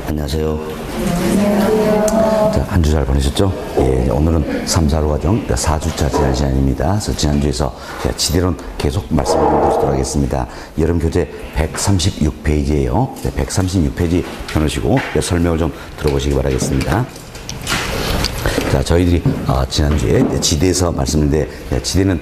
안녕하세요. 자, 한 주 잘 보내셨죠? 예, 오늘은 3, 4로 과정 4주차 지난 시간입니다. 그래서 지난주에서 지대론 계속 말씀을 드리도록 하겠습니다. 여름 교재 136페이지예요. 136페이지 펴놓으시고 설명을 좀 들어보시기 바라겠습니다. 자, 저희들이 지난주에 지대에서 말씀드렸는데, 지대는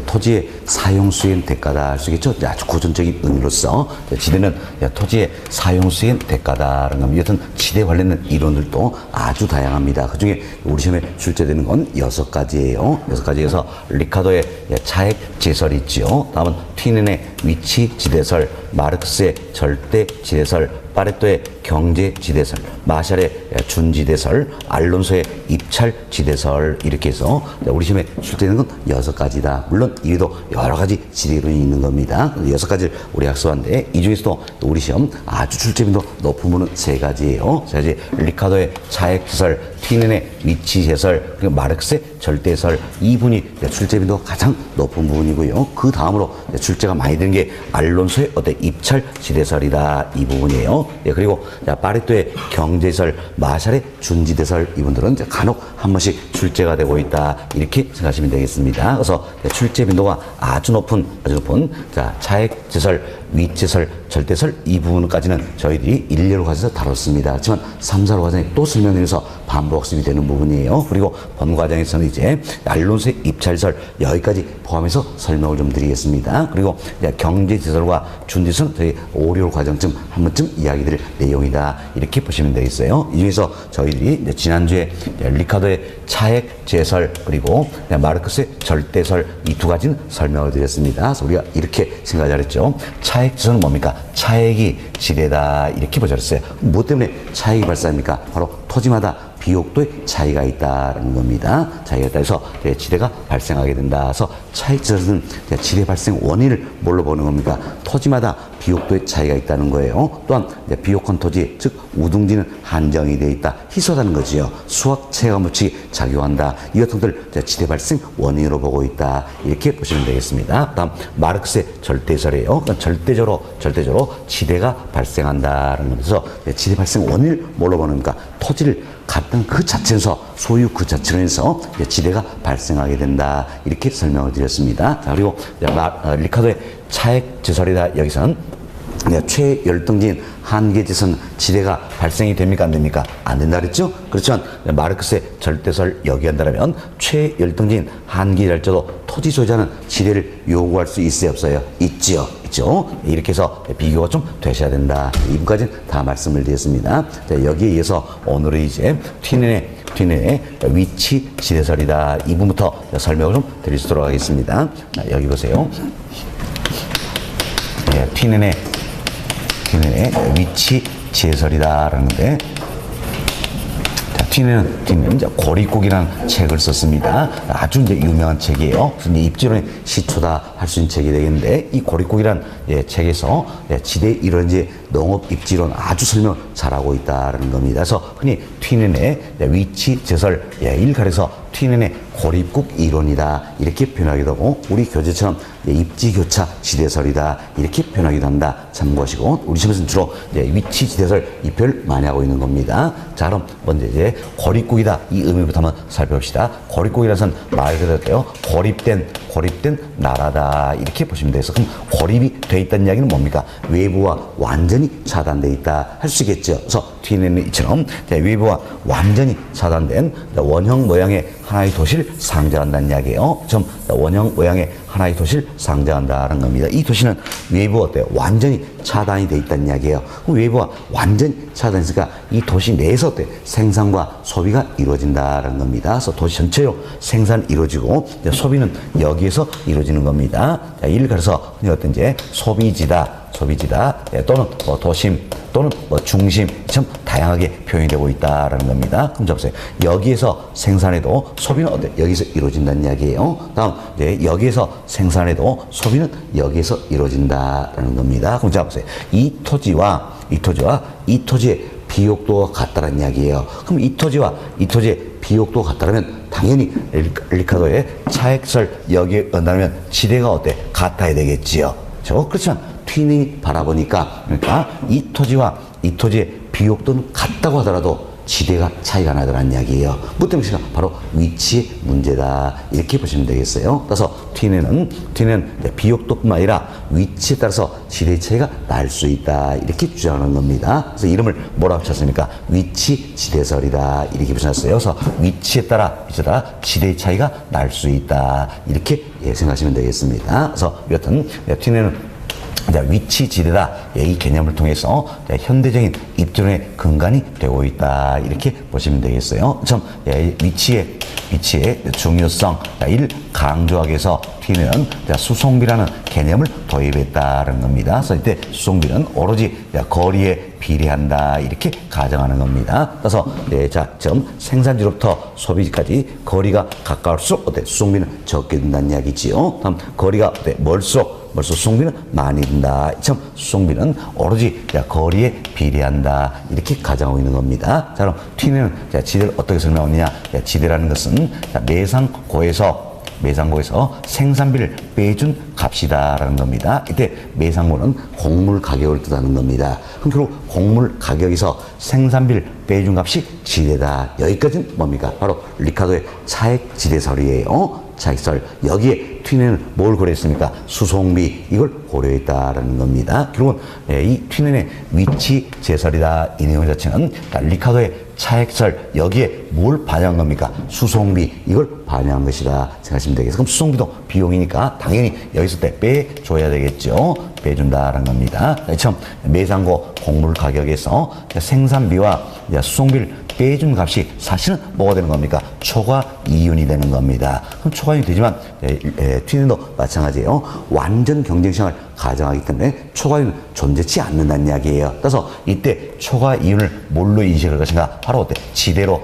토지의 사용 수행 대가다 할 수 있겠죠. 아주 고전적인 의미로서 지대는 토지의 사용 수행 대가다라는 겁니다. 여튼 지대 관련된 이론들도 아주 다양합니다. 그 중에 우리 시험에 출제되는 건 6가지예요. 6가지에서 리카도의 차액 제설이 있지요. 다음은 튀넨의 위치 지대설, 마르크스의 절대 지대설, 파레토의 경제 지대설, 마샬의 준지대설, 알론소의 입찰 지대설, 이렇게 해서 우리 시험에 출제되는 건 6가지다. 물론 이외에도 여러 가지 지대론이 있는 겁니다. 6가지를 우리 학습하는데 이 중에서도 우리 시험 아주 출제빈도 높은 부분은 3가지예요. 자, 이제 리카도의 차액 지설, 튀넨의 위치 제설, 그리고 마르크스의 절대설, 이 부분이 출제빈도 가장 높은 부분이고요. 그 다음으로 출제가 많이 되는 게 알론소의 입찰 지대설이다, 이 부분이에요. 예, 그리고 파레토의 경제설, 마샬의 준지대설, 이분들은 간혹 한 번씩 출제가 되고 있다, 이렇게 생각하시면 되겠습니다. 그래서 출제 빈도가 아주 높은 차액 제설, 위치설, 절대설, 이 부분까지는 저희들이 일례로 가져서 다뤘습니다. 하지만 3, 4로 과정에 또 설명드려서 반복 학습이 되는 부분이에요. 그리고 본 과정에서는 이제 알론소의 입찰설 여기까지 포함해서 설명을 좀 드리겠습니다. 그리고 경제지설과 준지설은 저희 5, 6 과정쯤 한 번쯤 이야기 드릴 내용이다, 이렇게 보시면 되겠어요. 이 중에서 저희들이 지난주에 리카도의 차액 제설, 그리고 마르크스의 절대설, 이 2가지는 설명을 드렸습니다. 그래서 우리가 이렇게 생각을 했죠. 차액 제설은 뭡니까? 차액이 지대다, 이렇게 보셨어요. 무엇 때문에 차액이 발생합니까? 바로 토지마다 비옥도의 차이가 있다는 겁니다. 차이가 있다 해서 지대가 발생하게 된다. 그래서 차익지설은 지대 발생 원인을 뭘로 보는 겁니까? 토지마다 비옥도의 차이가 있다는 거예요. 또한 비옥한 토지, 즉 우둥지는 한정이 되어 있다, 희소하다는 거지요. 수학 체감 법칙이 작용한다. 이 같은 것들 지대 발생 원인으로 보고 있다, 이렇게 보시면 되겠습니다. 다음 마르크스의 절대설이에요. 그러니까 절대적으로 지대가 발생한다는 거면서 지대 발생 원인을 뭘로 보는 겁니까? 토지를 갖던 그 자체에서, 소유 그 자체로서 지대가 발생하게 된다, 이렇게 설명을 드렸습니다. 자, 그리고 리카도의 차액 제설이다, 여기서는 최열등지인 한계지선 지대가 발생이 됩니까, 안 됩니까? 안 된다 그랬죠? 그렇지만 마르크스의 절대설 여기 한다면 최열등지인 한계랄지도 토지 소유자는 지대를 요구할 수 있어요, 없어요? 있지요. 이렇게 해서 비교가 좀 되셔야 된다. 이 부분까지는 다 말씀을 드렸습니다. 자, 여기에 의해서 오늘은 이제 튀넨의 위치 지대설이다, 이 부분부터 설명을 좀 드리도록 하겠습니다. 여기 보세요. 튀넨의 위치 지대설이다라는데, 튀넨은 이제 고립국이라는 책을 썼습니다. 아주 이제 유명한 책이에요. 그래서 이제 입지론의 시초다 할 수 있는 책이 되겠는데, 이 고립국이라는 책에서 지대 이론지 농업 입지론 아주 설명 잘하고 있다는 겁니다. 그래서 흔히 튀넨의 위치 제설, 일갈에서 튀넨의 고립국 이론이다, 이렇게 표현하기도 하고, 우리 교재처럼 입지교차 지대설이다, 이렇게 표현하기도 한다, 참고하시고, 우리 시험에서는 주로 위치 지대설 이 표현을 많이 하고 있는 겁니다. 자, 그럼 먼저 이제 고립국이다, 이 의미부터 한번 살펴봅시다. 고립국이라서는 말 그대로 고립된 나라다, 이렇게 보시면 돼요. 그럼 고립이 돼 있다는 이야기는 뭡니까? 외부와 완전히 차단돼 있다 할 수 있겠죠. 그래서 튀넨은 이처럼 외부와 완전히 차단된 원형 모양의 하나의 도시를 상징한다는 이야기예요. 좀 원형 모양의 하나의 도시를 상징한다는 겁니다. 이 도시는 외부 어때요? 완전히 차단이 돼 있다는 이야기예요. 그럼 외부와 완전히 차단했으니까 이 도시 내에서 어때요? 생산과 소비가 이루어진다는 겁니다. 그래서 도시 전체로 생산이 이루어지고 소비는 여기에서 이루어지는 겁니다. 자, 이를 가려서 어떤 이제 소비지다, 또는 도심, 또는 중심, 참 다양하게 표현이 되고 있다라는 겁니다. 그럼 자 보세요. 여기에서 생산해도 소비는 여기서 이루어진다는 이야기예요. 다음 여기에서 생산해도 소비는 여기에서 이루어진다라는 겁니다. 그럼 자 보세요. 이 토지와 이 토지의 비옥도가 같다는 이야기예요. 그럼 이 토지와 이 토지의 비옥도가 같다면 당연히 리카도의 차액설 여기에 온다면 지대가 같아야 되겠지요. 그렇지만 튀넨이 바라보니까, 그러니까 이 토지와 이 토지의 비옥도는 같다고 하더라도 지대가 차이가 나더라는 이야기예요. 뭐 때문에 바로 위치의 문제다. 이렇게 보시면 되겠어요. 따라서 T는 비옥도뿐만 아니라 위치에 따라서 지대 차이가 날 수 있다. 이렇게 주장하는 겁니다. 그래서 이름을 뭐라고 쳤습니까? 위치 지대설이다. 이렇게 보셨어요. 그래서 위치에 따라 지대 차이가 날 수 있다. 이렇게 생각하시면 되겠습니다. 그래서 여튼 T는 위치 지대다. 이 개념을 통해서 현대적인 입존의 근간이 되고 있다. 이렇게 보시면 되겠어요. 참 위치의 중요성 를 강조하기 위해서 T는 수송비라는 개념을 도입했다는 겁니다. 그래서 이때 수송비는 오로지 거리에 비례한다. 이렇게 가정하는 겁니다. 그래서 생산지로부터 소비지까지 거리가 가까울수록 수송비는 적게 든다는 이야기지요. 다음 거리가 멀수록 수송비는 많이 든다. 참 수송비는 오로지 거리에 비례한다. 이렇게 가정하고 있는 겁니다. 자, 그럼 T는 지대를 어떻게 설명하느냐? 지대라는 것은 매상고에서 생산비를 빼준 값이다라는 겁니다. 이때 매상고는 곡물 가격을 뜻하는 겁니다. 그럼 결국 곡물 가격에서 생산비를 빼준 값이 지대다. 여기까지는 뭡니까? 바로 리카도의 차액 지대설이에요. 차익설. 여기에 T는 뭘 고려했습니까? 수송비. 이걸 고려했다라는 겁니다. 결국은 이 T는의 위치 제설이다. 이 내용 자체는 리카도의 차액설. 여기에 뭘 반영한 겁니까? 수송비. 이걸 반영한 것이다. 생각하시면 되겠습니다. 그럼 수송비도 비용이니까 당연히 여기서 때 빼줘야 되겠죠. 빼준다라는 겁니다. 처음 매상고 곡물 가격에서 생산비와 수송비를 빼준 값이 사실은 뭐가 되는 겁니까? 초과 이윤이 되는 겁니다. 그럼 초과 이윤이 되지만 T는도 마찬가지예요. 완전 경쟁시장을 가정하기 때문에 초과 이윤은 존재치 않는다는 이야기예요. 따라서 이때 초과 이윤을 뭘로 인식할 것인가? 바로 지대로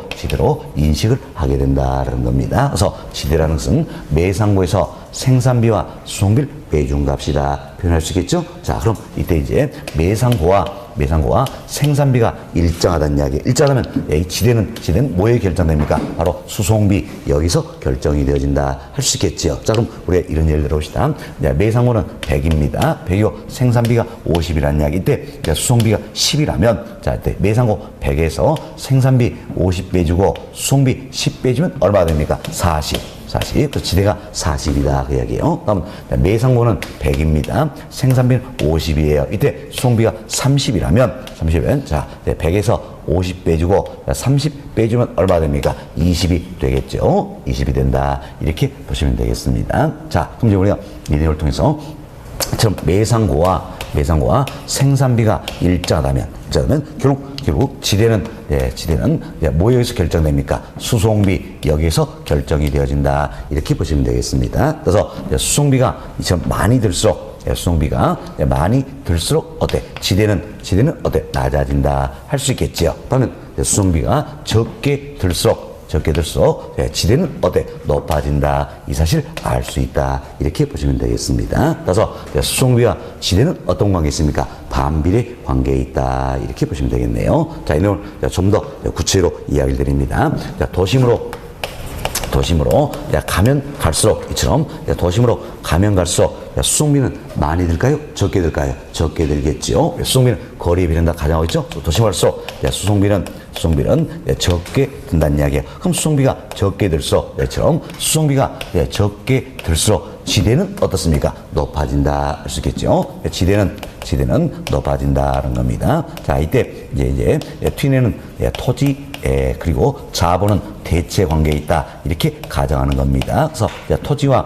인식을 하게 된다는 겁니다. 그래서 지대라는 것은 매상고에서 생산비와 수송비를 빼준 값이다. 표현할 수 있겠죠? 자, 그럼 이때 이제 매상고와 생산비가 일정하다는 이야기. 일정하다면 이 지대는 뭐에 결정됩니까? 바로 수송비. 여기서 결정이 되어진다. 할 수 있겠죠. 자, 그럼 우리가 이런 예를 들어봅시다. 매상고는 100입니다. 100이고 생산비가 50이라는 이야기. 이때 수송비가 10이라면 자, 이때 매상고 100에서 생산비 50 빼주고 수송비 10 빼주면 얼마가 됩니까? 40. 또 지대가 40이다. 그 이야기예요. 다음 매상고는 100입니다. 생산비는 50이에요. 이때 수송비가 30이라면 자, 100에서 50 빼주고 30 빼주면 얼마 됩니까? 20이 되겠죠. 20이 된다. 이렇게 보시면 되겠습니다. 자, 그럼 이제 우리가 이 내용을 통해서 매상고와 생산비가 일정하다면 결국 지대는 뭐에서 결정됩니까? 수송비 여기에서 결정이 되어진다. 이렇게 보시면 되겠습니다. 그래서 수송비가 많이 들수록 지대는 낮아진다. 할 수 있겠지요. 그러면 수송비가 적게 들수록 지대는 높아진다. 이 사실 알 수 있다. 이렇게 보시면 되겠습니다. 그래서 수송비와 지대는 어떤 관계에 있습니까? 반비례 관계에 있다. 이렇게 보시면 되겠네요. 자, 이 내용을 좀 더 구체로 이야기를 드립니다. 자, 도심으로 가면 갈수록 수송비는 많이 들까요? 적게 들까요? 적게 들겠죠. 수송비는 거리에 비례한다 가정하고 있죠. 도심으로 갈수록 수송비는 적게 든다는 이야기예요. 그럼 수송비가 적게 들수록 지대는 어떻습니까? 높아진다. 할 수 있겠죠. 지대는 높아진다는 겁니다. 자, 이때 이제 T는 토지 그리고 자본은 대체 관계에 있다. 이렇게 가정하는 겁니다. 그래서 토지와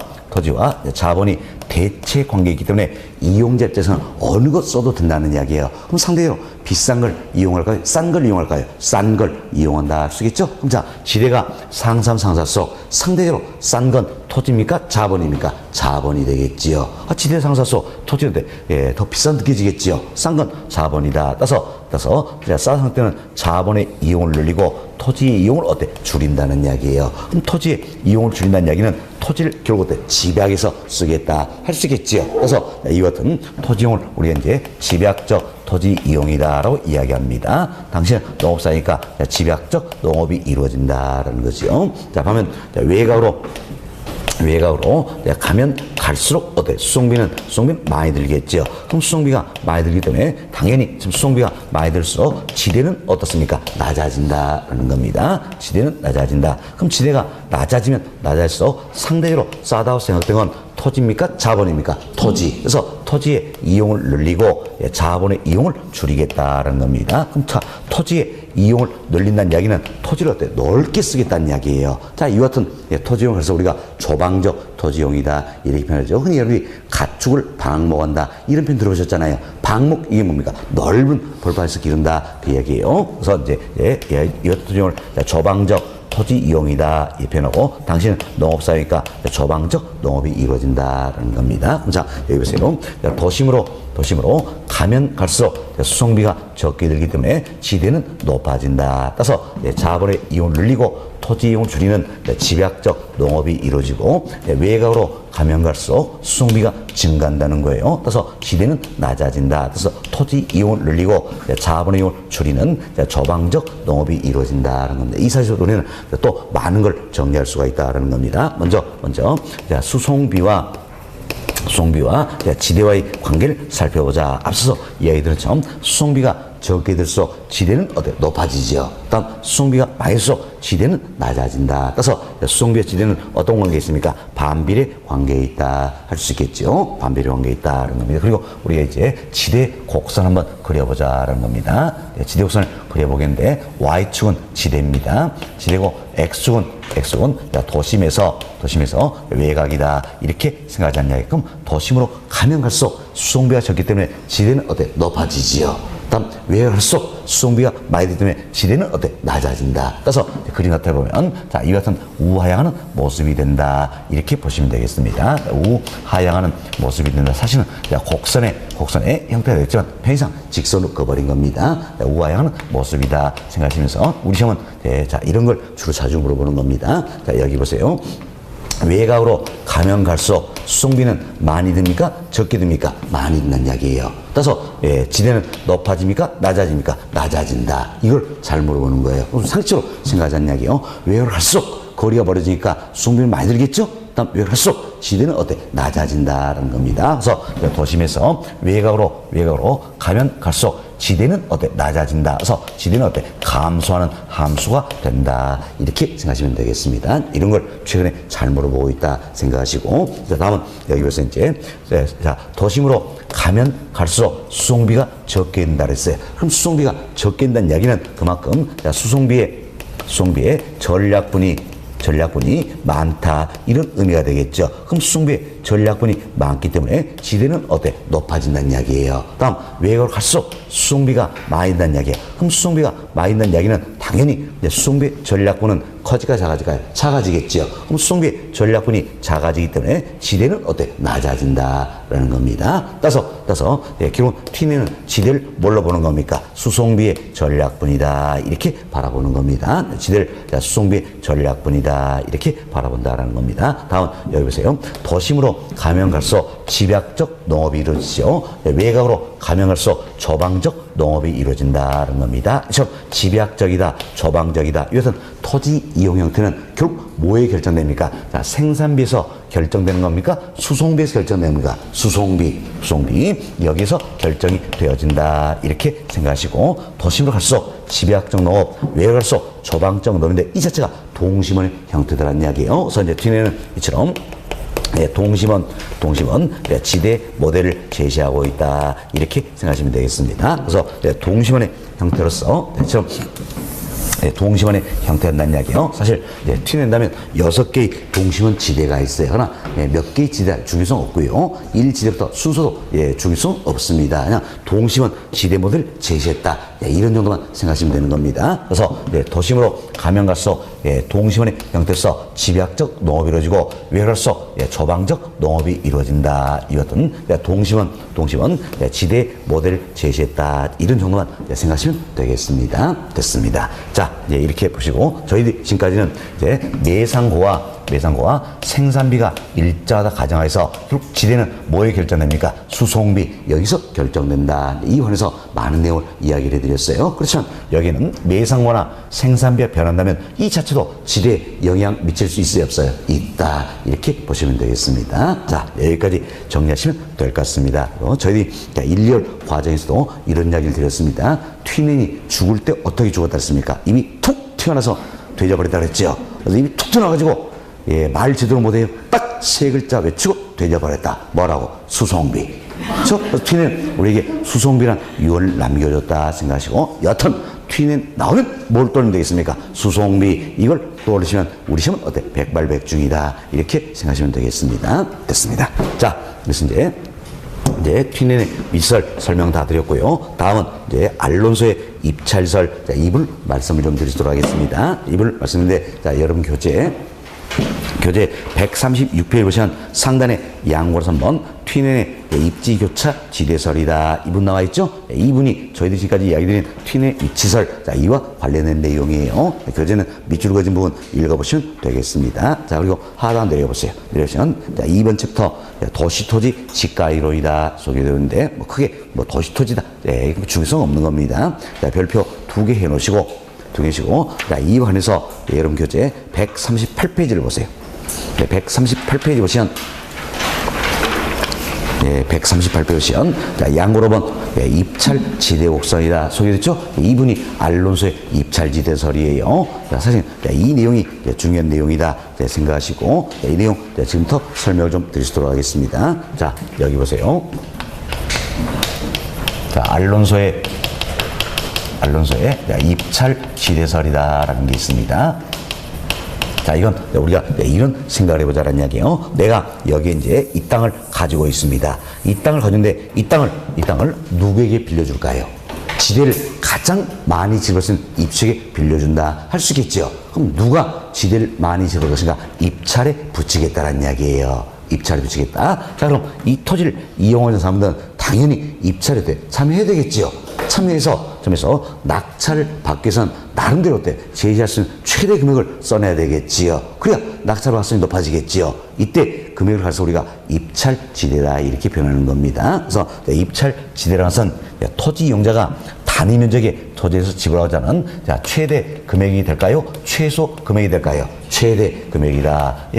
자본이 대체 관계에 있기 때문에 이용자 입장에서는 어느 것 써도 된다는 이야기예요. 그럼 상대적으로 비싼 걸 이용할까요? 싼 걸 이용할까요? 싼 걸 이용한다. 할 수 있겠죠? 그럼 자, 지대가 상사수록 상대적으로 싼 건 토지입니까? 자본입니까? 자본이 되겠지요. 지대 상사수록 토지인데 더 비싼 느껴지겠지요. 싼 건 자본이다. 따라서 싼 상태는 자본의 이용을 늘리고 토지의 이용을 줄인다는 이야기예요. 그럼 토지의 이용을 줄인다는 이야기는 토지를 결국 집약해서 쓰겠다. 할 수 있겠지요. 그래서 이와 같은 토지 이용을 우리가 이제 집약적 토지 이용이다라고 이야기합니다. 당신은 농업사니까 집약적 농업이 이루어진다라는 거죠. 자, 그러면 외곽으로 외곽으로 가면 갈수록 어때? 수송비는 많이 들겠죠. 그럼 수송비가 많이 들기 때문에 당연히 지금 수송비가 많이 들수록 지대는 어떻습니까? 낮아진다라는 겁니다. 지대는 낮아진다. 그럼 지대가 낮아지면 낮아질수록 상대적으로 싸다고 생각된 건 토지입니까? 자본입니까? 토지. 그래서 토지의 이용을 늘리고 자본의 이용을 줄이겠다라는 겁니다. 그럼 토지의 이용을 늘린다는 이야기는 토지를 어때? 넓게 쓰겠다는 이야기예요. 자, 이와 같은 토지용, 그래서 우리가 조방적 토지용이다 이렇게 표현하죠. 흔히 여러분이 가축을 방목한다 이런 표현 들어보셨잖아요. 방목 이게 뭡니까? 넓은 벌판에서 기른다 그 이야기예요. 그래서 이제 이 토지용을 조방적 토지 이용이다 이 표현하고, 당신은 농업사회니까 조방적 농업이 이루어진다라는 겁니다. 자, 여기 보세요. 도심으로 가면 갈수록 수송비가 적게 들기 때문에 지대는 높아진다. 따라서 자본의 이용을 늘리고 토지 이용을 줄이는 집약적 농업이 이루어지고, 외곽으로 가면 갈수록 수송비가 증가한다는 거예요. 따라서 지대는 낮아진다. 따라서 토지 이용을 늘리고 자본의 이용을 줄이는 조방적 농업이 이루어진다는 겁니다. 이 사실로 우리는 또 많은 걸 정리할 수가 있다는 겁니다. 먼저 수송비와 지대와의 관계를 살펴보자. 앞서서 이야기드린 것처럼 수송비가 적게 들수록 지대는 어때? 높아지죠. 다음 수송비가 많이 들수록 지대는 낮아진다. 따라서 수송비와 지대는 어떤 관계에 있습니까? 반비례 관계에 있다 할 수 있겠죠. 반비례 관계에 있다는 겁니다. 그리고 우리가 이제 지대 곡선 한번 그려보자라는 겁니다. 지대 곡선을 그려보겠는데 Y축은 지대입니다. 지대고 X축은 도심에서 외곽이다 이렇게 생각하지 않냐게끔 도심으로 가면 갈수록 수송비가 적기 때문에 지대는 어때? 높아지지요. 다음 외곽을 갈수록 수송비가 많이 되기 때문에 지대는 어때? 낮아진다. 따라서 그림 같아 보면 자, 이 같은 우하향하는 모습이 된다 이렇게 보시면 되겠습니다. 우하향하는 모습이 된다. 사실은 곡선의 형태가 되겠지만 편의상 직선으로 그어버린 겁니다. 우하향하는 모습이다 생각하시면서 우리 시험은 자, 이런 걸 주로 자주 물어보는 겁니다. 자, 여기 보세요. 외곽으로 가면 갈수록 수송비는 많이 듭니까? 적게 듭니까? 많이 든다는 이야기예요. 따라서 지대는 높아집니까? 낮아집니까? 낮아진다. 이걸 잘 물어보는 거예요. 상식적으로 생각하자는 이야기예요. 외곽으로 갈수록 거리가 벌어지니까 수송비는 많이 들겠죠? 다음 외곽으로 갈수록 지대는 어때? 낮아진다는 겁니다. 그래서 도심에서 외곽으로 가면 갈수록 지대는 어때? 낮아진다. 그래서 지대는 어때? 감소하는 함수가 된다. 이렇게 생각하시면 되겠습니다. 이런 걸 최근에 잘 물어보고 있다 생각하시고, 다음은 여기 보세요. 이제 자, 도심으로 가면 갈수록 수송비가 적게 된다 그랬어요. 그럼 수송비가 적게 된다는 이야기는 그만큼 수송비의 전략분이 많다 이런 의미가 되겠죠. 그럼 수송비의 전략분이 많기 때문에 지대는 어때? 높아진다는 이야기예요. 다음 외곽으로 갈수록 수송비가 많이 된다는 이야기예요. 그럼 수송비가 많이 된다는 이야기는 당연히 수송비의 전략분은 커질까 작아질까요? 작아지겠죠. 그럼 수송비의 전략분이 작아지기 때문에 지대는 어때? 낮아진다라는 겁니다. 따라서 기본 T는 지대를 뭘로 보는 겁니까? 수송비의 전략분이다 이렇게 바라보는 겁니다. 지대를 수송비의 전략분이다 이렇게 바라본다라는 겁니다. 다음 여기 보세요. 도심으로 가면 갈수록 집약적 농업이 이루어지죠. 외곽으로 가면 갈수록 조방적 농업이 이루어진다는 겁니다. 집약적이다, 조방적이다. 이것은 토지 이용 형태는 결국 뭐에 결정됩니까? 자, 생산비에서 결정되는 겁니까? 수송비에서 결정되는 겁니까? 수송비 여기서 결정이 되어진다 이렇게 생각하시고, 도심으로 갈수록 집약적 농업, 외곽으로 갈수록 조방적 농업인데 이 자체가 동심원의 형태다라는 이야기예요. 그래서 이제 뒤에는 이처럼 동심원 지대 모델을 제시하고 있다 이렇게 생각하시면 되겠습니다. 그래서 동심원의 형태로서 동심원의 형태한다는 이야기예요. 사실 튀낸다면 6개의 동심원 지대가 있어요. 그러나 몇 개의 지대 중요성 없고요. 1지대부터 순서도 중요성 없습니다. 그냥 동심원 지대 모델을 제시했다. 이런 정도만 생각하시면 되는 겁니다. 그래서 도심으로 가면 갈수록 동심원의 형태로서 집약적 농업이 이루어지고 외곽으로서 조방적 농업이 이루어진다. 이것은 동심원 지대 모델을 제시했다. 이런 정도만 생각하시면 되겠습니다. 됐습니다. 자, 이렇게 보시고 저희들이 지금까지는 내상고와 매상고와 생산비가 일정하다 가정하에서 결국 지대는 뭐에 결정됩니까? 수송비 여기서 결정된다. 이 관해서 많은 내용을 이야기를 해드렸어요. 그렇지만 여기는 매상고나 생산비가 변한다면 이 자체도 지대에 영향 미칠 수 있어요, 없어요? 있다. 이렇게 보시면 되겠습니다. 자, 여기까지 정리하시면 될 것 같습니다. 저희들이 1, 2월 과정에서도 이런 이야기를 드렸습니다. 튀낸이 죽을 때 어떻게 죽었다 했습니까? 이미 툭 튀어나와서 돼져버렸다 그랬죠. 그래서 이미 툭 튀어나와가지고 말 제대로 못해요. 딱 세 글자 외치고 돼져버렸다. 뭐라고? 수송비. 그렇죠? 튀낸 우리에게 수송비란 유언을 남겨줬다 생각하시고, 여튼 튀낸 나오면 뭘 떠올리면 되겠습니까? 수송비. 이걸 떠올리시면 우리 시험은 어때? 백발백중이다. 이렇게 생각하시면 되겠습니다. 됐습니다. 자, 그래서 이제 튀낸의 미설 설명 다 드렸고요. 다음은 이제 알론소의 입찰설. 자, 이분 말씀을 좀 드리도록 하겠습니다. 이분 말씀인데, 자, 여러분 교재 136페이지 보시면 상단에 양보로 3번 튀낸의 입지교차 지대설이다. 이분 나와 있죠? 이분이 저희들이 지금까지 이야기드린 튀낸의 입지설, 자, 이와 관련된 내용이에요. 교재는 밑줄 그어진 부분 읽어보시면 되겠습니다. 자, 그리고 하단 내려보세요. 내려보시면, 자, 2번 챕터 도시토지 지가이론이다 소개되는데, 뭐 크게 뭐 도시토지다, 중요성 없는 겁니다. 자, 별표 2개 해놓으시고, 자, 이 관해서 여러분 교재 138페이지를 보세요. 138페이지 보시면, 138페이지 보시면, 자, 양고로 본 입찰 지대 곡선이다 소개됐죠? 이분이 알론소의 입찰 지대설이에요. 자, 사실 이 내용이 중요한 내용이다 생각하시고, 이 내용 지금부터 설명을 좀 드리도록 하겠습니다. 자, 여기 보세요. 자, 알론소의 입찰 지대설이다라는 게 있습니다. 자, 이건 우리가 이런 생각을 해보자라는 이야기예요. 내가 여기에 이제 이 땅을 가지고 있습니다. 이 땅을 가졌는데 이 땅을 누구에게 빌려줄까요? 지대를 가장 많이 집을 쓴 입주에게 빌려준다 할 수 있겠죠. 그럼 누가 지대를 많이 집을 것인가? 입찰에 붙이겠다라는 이야기예요. 입찰에 붙이겠다. 자, 그럼 이 토지를 이용하는 사람들은 당연히 입찰에 참여해야 되겠죠. 참여해서 낙찰을 받기 위해서는 나름대로 어때? 제시할 수 있는 최대 금액을 써내야 되겠지요. 그래야 낙찰 받을 수 있는 높아지겠지요. 이때 금액을 가서 우리가 입찰 지대다 이렇게 표현하는 겁니다. 그래서 입찰 지대라는 것은 토지 이용자가 단위 면적의 토지에서 지불하자는, 자, 최대 금액이 될까요? 최소 금액이 될까요? 최대 금액이다.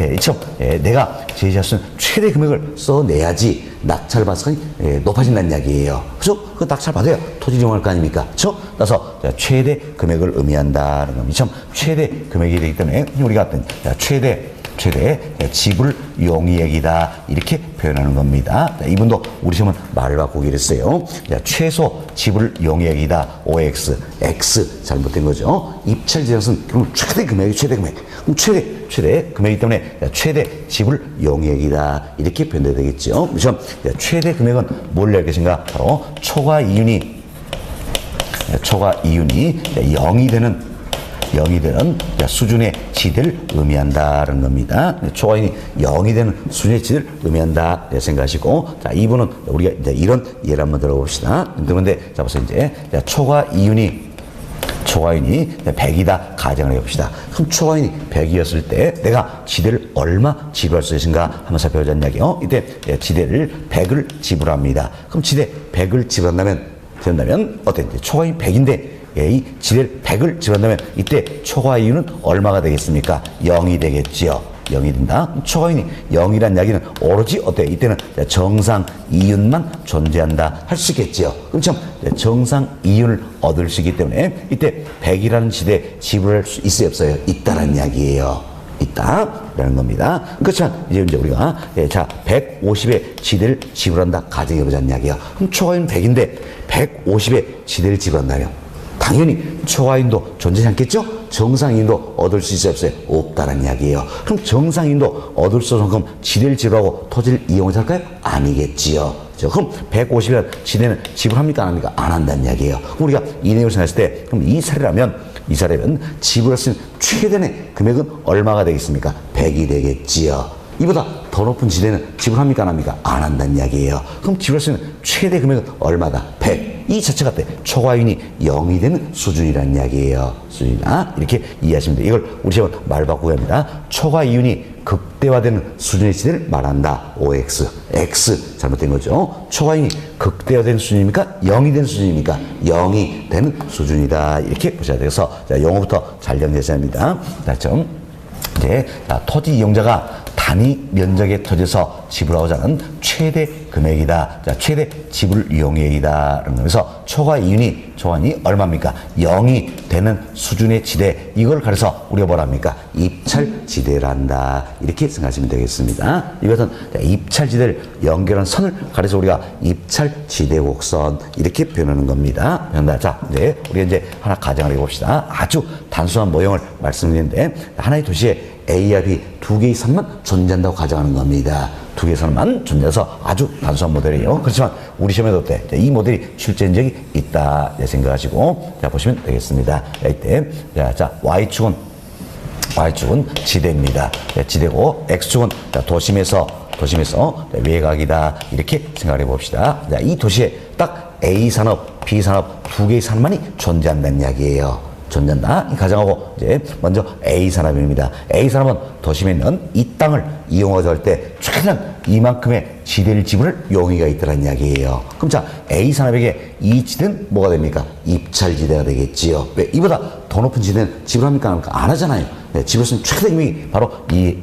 내가 제시할 수 있는 최대 금액을 써내야지 낙찰 받을 높아진다는 이야기예요. 그죠? 그 낙찰 받아야 토지 이용할 거 아닙니까? 그죠? 따라서 최대 금액을 의미한다는 겁니다. 최대 금액이 되기 때문에 우리가 어떤 최대 지불 용이액이다 이렇게 표현하는 겁니다. 이분도 우리 시험은 말을 바꾸기로 했어요. 최소 지불 용이액이다. OX, X 잘못된 거죠. 입찰 지정은 그럼 최대 금액이 최대 금액. 그럼 최대 금액이기 때문에 최대 지불 용이액이다 이렇게 표현돼야 되겠죠. 그래서 최대 금액은 뭘 낼 것인가? 바로 초과 이윤이 0이 되는 수준의 지대를 의미한다는 겁니다. 초과인이 0이 되는 수준의 지대를 의미한다 생각하시고, 자, 이분은 우리가 이제 이런 예를 한번 들어봅시다. 그런데 자, 보세요. 이제 초과이윤이 100이다 가정을 해봅시다. 그럼 초과인이 100이었을 때 내가 지대를 얼마 지불할 수 있는가 한번 살펴보자는 이야기요. 이때 지대를 100을 지불합니다. 그럼 지대 100을 지불한다면 어때? 초과인이 100인데 이 지대를 100을 지불한다면 이때 초과이윤은 얼마가 되겠습니까? 0이 되겠지요. 0이 된다. 초과이윤이 0이란 이야기는 오로지 어때? 이때는 정상 이윤만 존재한다 할 수 있겠지요. 그럼 참 정상 이윤을 얻을 수 있기 때문에 이때 100이라는 지대 지불할 수 있어요, 없어요? 있다라는 이야기예요. 있다라는 겁니다. 그렇지만 이제 우리가 150의 지대를 지불한다 가정해보자는 이야기예요. 그럼 초과이윤 100인데 150의 지대를 지불한다면 당연히 초과인도 존재하지 않겠죠? 정상인도 얻을 수 있어요, 없어요? 없다라는 이야기예요. 그럼 정상인도 얻을 수 없는 만큼 지대를 지불하고 토지를 이용해서 할까요? 아니겠지요. 그럼 150이라는 지대는 지불합니까? 안 합니까? 안 한다는 이야기예요. 그럼 우리가 이 내용을 생각했을 때, 그럼 이 사례라면 지불할 수 있는 최대의 금액은 얼마가 되겠습니까? 100이 되겠지요. 이보다 더 높은 지대는 지불합니까 안 합니까? 안 한다는 이야기예요. 그럼 지불할 수 있는 최대 금액은 얼마다? 100. 이 자체가 초과이윤이 0이 되는 수준이라는 이야기예요. 수준이나 이렇게 이해하시면 돼요. 이걸 우리 시험은 말 바꾸고 합니다. 초과이윤이 극대화되는 수준의 지대를 말한다. OX. X 잘못된 거죠. 초과이윤이 극대화되는 수준입니까? 0이 되는 수준입니까? 0이 되는 수준이다. 이렇게 보셔야 돼서 자, 영어부터 잘 정리하셔야 합니다. 자, 이제 토지 이용자가 단위 면적의 토지에서 지불하고자 하는 최대 금액이다. 자, 최대 지불 이용액이다. 그래서 초과이윤이 얼마입니까? 0이 되는 수준의 지대. 이걸 가려서 우리가 뭐랍니까? 입찰지대란다. 이렇게 생각하시면 되겠습니다. 이것은 입찰지대를 연결한 선을 가려서 우리가 입찰지대 곡선 이렇게 표현하는 겁니다. 자, 이제 우리 이제 하나 가정을 해봅시다. 아주 단순한 모형을 말씀드리는데 하나의 도시에 A와 B 두 개의 선만 존재한다고 가정하는 겁니다. 두 개의 선만 존재해서 아주 단순한 모델이에요. 그렇지만 우리 시험에도 어때? 이 모델이 출제된 적이 있다 생각하시고 자 보시면 되겠습니다. 이때 자 Y축은 지대입니다. 지대고 X축은 도심에서 외곽이다. 이렇게 생각해 봅시다. 자, 이 도시에 딱 A 산업, B 산업 두 개의 산만이 존재한다는 이야기예요. 존재한다. 가정하고 이제 먼저 A 산업입니다. A 산업은 도심에 있는 이 땅을 이용하자 할 때 최대한 이만큼의 지대를 지불할 용의가 있다는 이야기예요. 그럼 자 A 산업에게 이 지대는 뭐가 됩니까? 입찰지대가 되겠지요. 왜? 이보다 더 높은 지대는 지불합니까? 안 합니까? 안 하잖아요. 네, 지불할 수 있는 최대 금액이 바로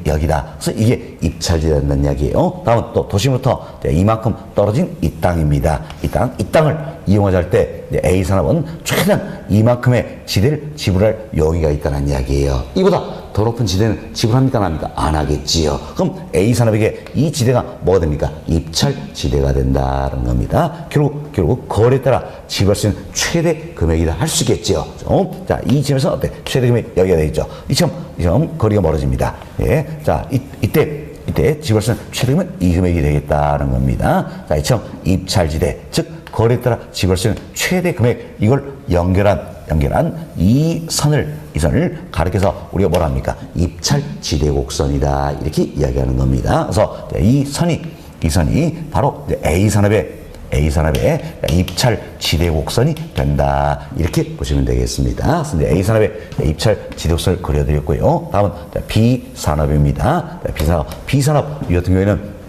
여기다. 그래서 이게 입찰지대가 된다는 이야기예요. 다음은 또 도심으로부터 이만큼 떨어진 이 땅입니다. 이 땅을 이용하자 할 때 A 산업은 최대한 이만큼의 지대를 지불할 용의가 있다는 이야기예요. 이보다 더 높은 지대는 지불합니까? 안 합니까? 안 하겠지요. 그럼 A 산업에게 이 지대가 뭐가 됩니까? 입찰지대가 된다는 겁니다. 결국 거래에 따라 지불할 수 있는 최대 금액이다 할 수 있겠지요. 자, 이 지점에서 어때? 최대 금액 여기가 되겠죠. 이 점 거리가 멀어집니다. 예. 자, 이때 지불할 수 있는 최대 금액 이 금액이 되겠다는 겁니다. 자, 이 점 입찰지대, 즉 거래에 따라 지불할 수 있는 최대 금액 이걸 연결한 이 선을 가리켜서 우리가 뭐라 합니까? 입찰지대 곡선이다. 이렇게 이야기하는 겁니다. 그래서 이 선이 바로 A 산업의 입찰지대 곡선이 된다. 이렇게 보시면 되겠습니다. 그래서 A 산업의 입찰지대 곡선을 그려드렸고요. 다음은 B 산업입니다. B 산업 같은 경우에는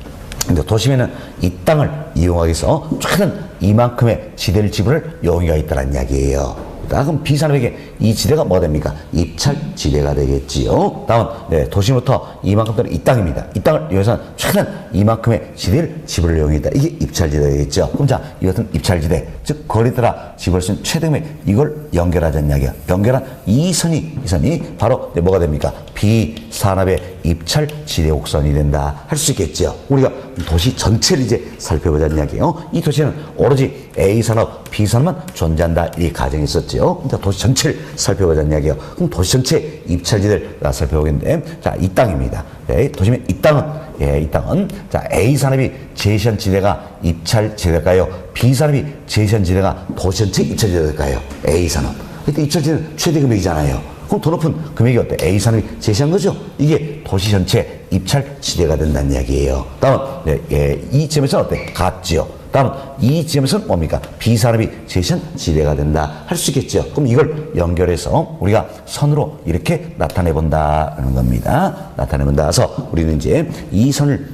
도심에는 이 땅을 이용하기 위해서 최대한 이만큼의 지대를 지불할 용의가 있다는 이야기예요. 그럼 B산업에게 이 지대가 뭐가 됩니까? 입찰지대가 되겠지요. 다음, 도심부터 이만큼 떨어진 이 땅입니다. 이 땅을 이용해서 최대한 이만큼의 지대를 지불할 용의가 있다. 이게 입찰지대가 되겠죠. 그럼 자, 이것은 입찰지대, 즉 거리에 따라 지불할 수 있는 최대금액 이걸 연결하자는 이야기야. 연결한 이 선이 바로 뭐가 됩니까? B산업의 입찰지대 곡선이 된다. 할 수 있겠죠. 우리가 도시 전체를 이제 살펴보자는 이야기예요. 이 도시는 오로지 A산업, B산업만 존재한다. 이 가정이 있었죠. 그러니까 도시 전체를 살펴보자는 이야기예요. 그럼 도시 전체 입찰지대를 살펴보겠는데, 자, 이 땅입니다. 네, 도심의 이 땅은 자, A산업이 제시한 지대가 입찰지대일까요? B산업이 제시한 지대가 도시 전체 입찰지대가 될까요? A산업. 그때 입찰지대는 최대 금액이잖아요. 그럼 더 높은 금액이 어때? A산업이 제시한 거죠? 이게 도시 전체 입찰지대가 된다는 이야기예요. 다음, 이 지점에서는 어때? 같지요. 다음, 이 지점에서는 뭡니까? B산업이 제시한 지대가 된다. 할 수 있겠죠. 그럼 이걸 연결해서 우리가 선으로 이렇게 나타내본다는 겁니다. 나타내본다. 그래서 우리는 이제 이 선을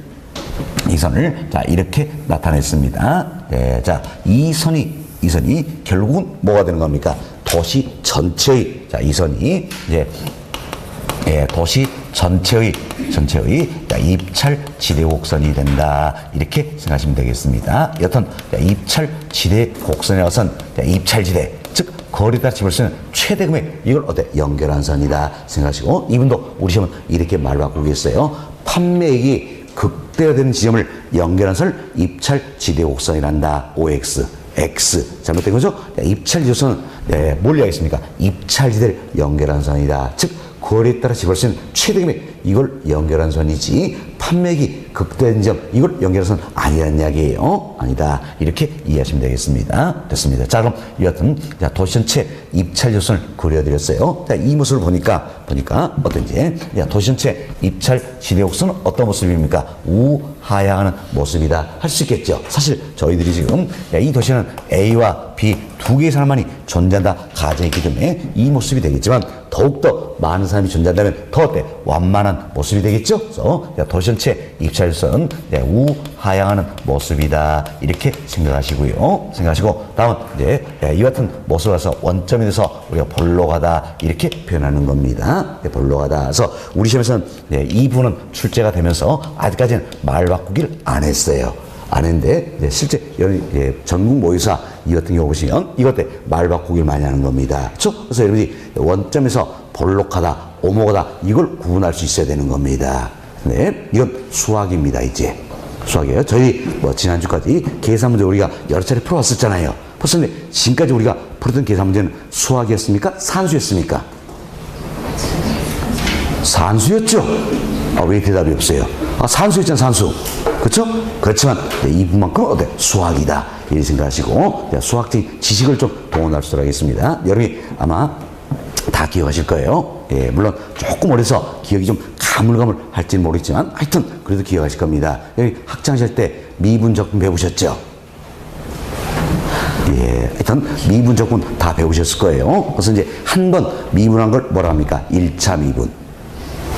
자, 이렇게 나타냈습니다. 네, 자, 이 선이 결국은 뭐가 되는 겁니까? 도시 전체의, 자, 이 선이 이제 도시 전체의 입찰지대 곡선이 된다. 이렇게 생각하시면 되겠습니다. 여튼 입찰지대 곡선의 것은 입찰지대, 즉 거리에 따라 지불할 수 있는 최대 금액 이걸 어때? 연결한 선이다 생각하시고, 이분도 우리 시험은 이렇게 말 바꾸겠어요. 판매액이 극대화되는 지점을 연결한 선을 입찰지대 곡선이란다. OX. X. 잘못된 거죠? 입찰지대선은 뭘 이야기했습니까? 입찰지대를 연결한 선이다. 즉 거리에 따라 지불할 수 있는 최대 금액 이걸 연결한 선이지 판매액이 극대화된 점 이걸 연결한 선 아니라는 이야기예요. 아니다. 이렇게 이해하시면 되겠습니다. 됐습니다. 자, 그럼 여하튼 도시 전체 입찰지선을 그려드렸어요. 자, 이 모습을 보니까 보니까 어떤지. 도시 전체 입찰 지대 곡선은 어떤 모습입니까? 우하향하는 모습이다 할 수 있겠죠. 사실 저희들이 지금 이 도시는 A와 B 두 개의 사람만이 존재한다 가정했기 때문에 이 모습이 되겠지만 더욱더 많은 사람이 존재한다면 더 어때? 완만한 모습이 되겠죠. 그래서 도시 전체 입찰선 우하향하는 모습이다 이렇게 생각하시고요. 생각하시고 다음 이제 이와 같은 모습을 해서 원점에 대해서 우리가 볼로 가다 이렇게 표현하는 겁니다. 볼로 가다. 그래서 우리 시험에서는 이 부분은 출제가 되면서 아직까지는 말 바꾸기를 안 했어요. 안 했는데 실제 전국 모의사 이 같은 경우 보시면 이것 때 말 바꾸기를 많이 하는 겁니다. 그렇죠? 그래서 여러분이 원점에서 볼록하다, 오목하다 이걸 구분할 수 있어야 되는 겁니다. 네, 이건 수학입니다. 이제 수학이에요. 저희 지난주까지 계산 문제 우리가 여러 차례 풀어왔었잖아요. 벌써 지금까지 우리가 풀었던 계산 문제는 수학이었습니까? 산수였습니까? 산수였죠? 왜 대답이 없어요? 산수였잖아, 산수. 그렇죠? 그렇지만 이 부분만큼은 어때? 수학이다. 이렇게 생각하시고 수학적인 지식을 좀 동원할 수 있도록 하겠습니다. 여러분이 아마 다 기억하실 거예요. 예, 물론 조금 어려서 기억이 좀 가물가물할지는 모르겠지만 하여튼 그래도 기억하실 겁니다. 여기 학창시절 때 미분적분 배우셨죠? 예, 하여튼 미분적분 다 배우셨을 거예요. 그래서 이제 한 번 미분한 걸 뭐라 합니까? 1차 미분.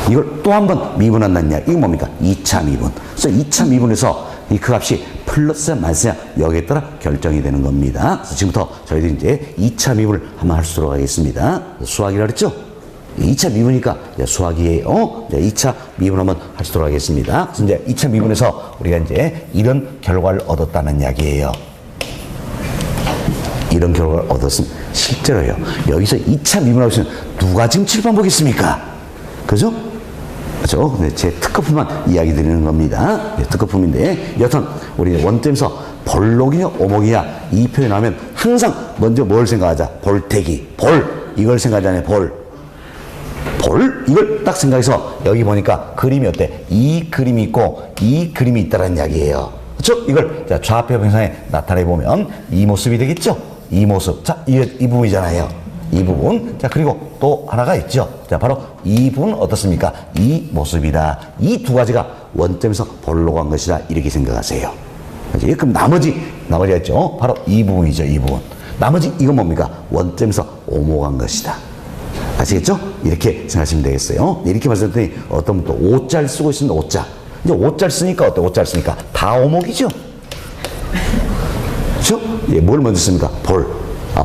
이걸 또 한 번 미분한다는 이야기. 이거 뭡니까? 2차 미분. 그래서 2차 미분에서 그 값이 플러스야 마이너스야 여기에 따라 결정이 되는 겁니다. 그래서 지금부터 저희들이 이제 2차 미분을 한번 할 수 있도록 하겠습니다. 수학이라 그랬죠? 2차 미분이니까 수학이에요. 2차 미분 한번 할 수 있도록 하겠습니다. 그래서 이제 2차 미분에서 우리가 이제 이런 결과를 얻었다는 이야기예요. 이런 결과를 얻었으면 실제로요. 여기서 2차 미분하고 있으면 누가 지금 칠판 보겠습니까? 그죠? 그죠? 근데 제 특허품만 이야기 드리는 겁니다. 특허품인데, 여튼, 우리 원점에서 볼록이냐, 오목이냐, 이 표현하면 항상 먼저 뭘 생각하자? 볼태기. 볼. 이걸 생각하잖아요, 볼. 볼? 이걸 딱 생각해서 여기 보니까 그림이 어때? 이 그림이 있고, 이 그림이 있다는 이야기예요. 그죠? 이걸 좌표 평상에 나타내 보면 이 모습이 되겠죠? 이 모습. 자, 이 부분이잖아요. 이 부분. 자, 그리고 또 하나가 있죠. 자, 바로 이 부분은 어떻습니까? 이 모습이다. 이 두 가지가 원점에서 볼록 한 것이다. 이렇게 생각하세요. 그렇지? 그럼 나머지가 있죠. 바로 이 부분이죠. 이 부분. 나머지 이건 뭡니까? 원점에서 오목한 것이다. 아시겠죠? 이렇게 생각하시면 되겠어요. 이렇게 말씀드렸더니 어떤 분도 5자를 쓰고 있습니다. 5자. 이제 5자를 쓰니까 어때? 5자를 쓰니까 다 오목이죠? 그렇죠? 예, 뭘 먼저 씁니까? 볼.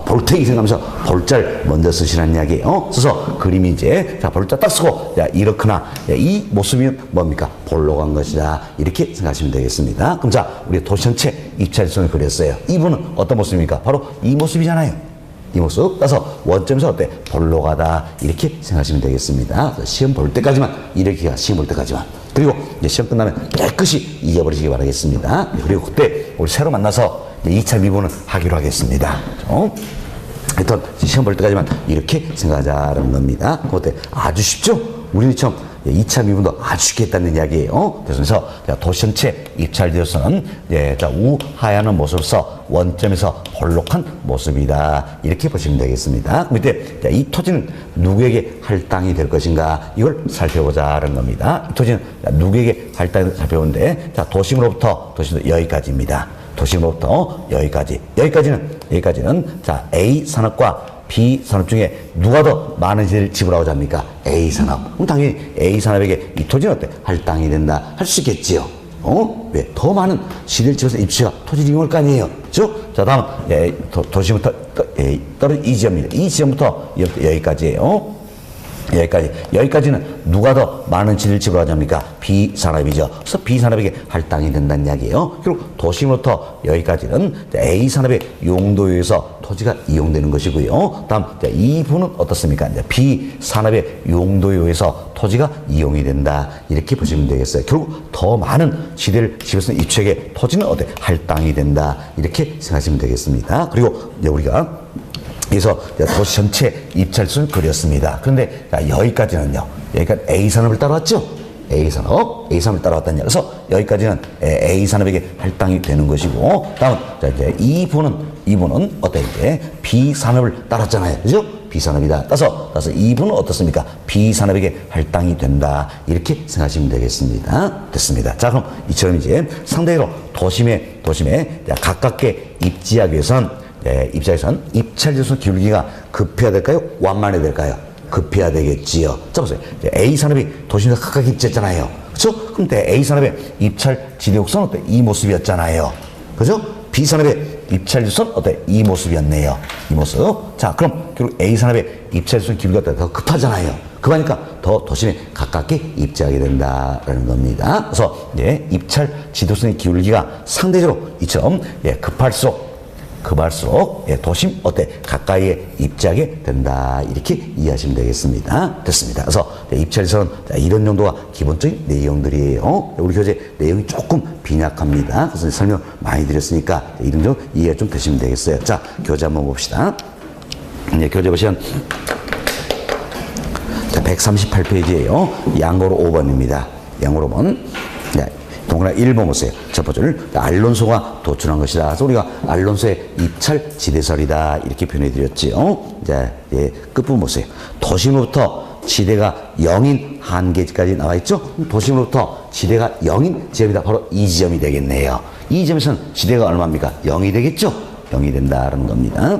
볼태기 생각하면서 볼자를 먼저 쓰시라는 이야기예요. 써서 그림이 이제 볼자 딱 쓰고 이렇거나 이 모습이 뭡니까? 볼록 한 것이다. 이렇게 생각하시면 되겠습니다. 그럼 자, 우리 도시 전체 입찰선을 그렸어요. 이 부분은 어떤 모습입니까? 바로 이 모습이잖아요. 이 모습. 따라서 원점에서 어때? 볼록하다. 이렇게 생각하시면 되겠습니다. 시험 볼 때까지만 이렇게 시험 볼 때까지만. 그리고 이제 시험 끝나면 깨끗이 잊어버리시기 바라겠습니다. 그리고 그때 우리 새로 만나서 2차 미분을 하기로 하겠습니다. 하여튼 시험 볼 때까지만 이렇게 생각하자는 겁니다. 그때 아주 쉽죠? 우리는 처음 2차 미분도 아주 쉽게 했다는 이야기예요. 그래서 도시 전체 입찰되어서는 우하향하는 모습으로서 원점에서 볼록한 모습이다. 이렇게 보시면 되겠습니다. 그럼 이때 이 토지는 누구에게 할당이 될 것인가 이걸 살펴보자는 겁니다. 이 토지는 누구에게 할당을 살펴보는데 도심으로부터 여기까지입니다. 도심으로부터 여기까지는 자 A 산업과 B 산업 중에 누가 더 많은 지대를 지불하고자 합니까? A 산업. 그럼 당연히 A 산업에게 이 토지는 어때? 할당이 된다. 할 수 있겠지요. 왜? 더 많은 지대를 지어서 입주가 토지를 이용할 거 아니에요. 그죠? 자, 다음 도심부터 떨어진 이 지점입니다. 이 지점부터 여기까지예요. 여기까지는 누가 더 많은 지대를 지불하자 합니까? B산업이죠. 그래서 B산업에게 할당이 된다는 이야기예요. 그리고 도심부터 여기까지는 A산업의 용도에 의해서 토지가 이용되는 것이고요. 다음 이 부분은 어떻습니까? B산업의 용도에 의해서 토지가 이용이 된다. 이렇게 보시면 되겠어요. 결국 더 많은 지대를 지어서 입주에게 토지는 어때? 할당이 된다. 이렇게 생각하시면 되겠습니다. 그리고 이제 우리가 그래서 도시 전체 입찰선을 그렸습니다. 그런데 여기까지는요. 여기까지 A산업을 따라왔죠? A산업, A산업을 따라왔다는 이야기. 그래서 여기까지는 A산업에게 할당이 되는 것이고, 다음, 자, 이제 2부는 어때, 이제 B산업을 따랐잖아요. 그죠? B산업이다. 따라서 2부는 어떻습니까? B산업에게 할당이 된다. 이렇게 생각하시면 되겠습니다. 됐습니다. 자, 그럼 이처럼 이제 상대로 도심에 가깝게 입지하기 위해선, 입찰지도선 기울기가 급해야 될까요? 완만해야 될까요? 급해야 되겠지요. 자, 보세요. A산업이 도심에 가깝게 입지했잖아요. 그죠? 그럼 A산업의 입찰 지대곡선은 어때? 이 모습이었잖아요. 그죠? B산업의 입찰지선 어때? 이 모습이었네요. 이 모습. 자, 그럼 결국 A산업의 입찰지선 기울기가 더 급하잖아요. 급하니까 더 도심에 가깝게 입지하게 된다라는 겁니다. 그래서 입찰 지도선의 기울기가 상대적으로 이처럼 급할수록 도심 어때? 가까이에 입지하게 된다. 이렇게 이해하시면 되겠습니다. 됐습니다. 그래서 입찰지선은 이런 정도가 기본적인 내용들이에요. 우리 교재 내용이 조금 빈약합니다. 그래서 설명 많이 드렸으니까 이런 정도 이해가 좀 되시면 되겠어요. 자, 교재 한번 봅시다. 교재 보시면 138페이지예요. 양고로 5번입니다. 양고로 5번. 동그라미 1번 보세요. 첫 번째를 알론소가 도출한 것이다. 그래서 우리가 알론소의 입찰 지대설이다. 이렇게 표현해 드렸지요. 이제 끝부분 보세요. 도심으로부터 지대가 0인 한계지까지 나와 있죠. 도심으로부터 지대가 0인 지점이다. 바로 이 지점이 되겠네요. 이 지점에서는 지대가 얼마입니까? 0이 되겠죠. 0이 된다라는 겁니다.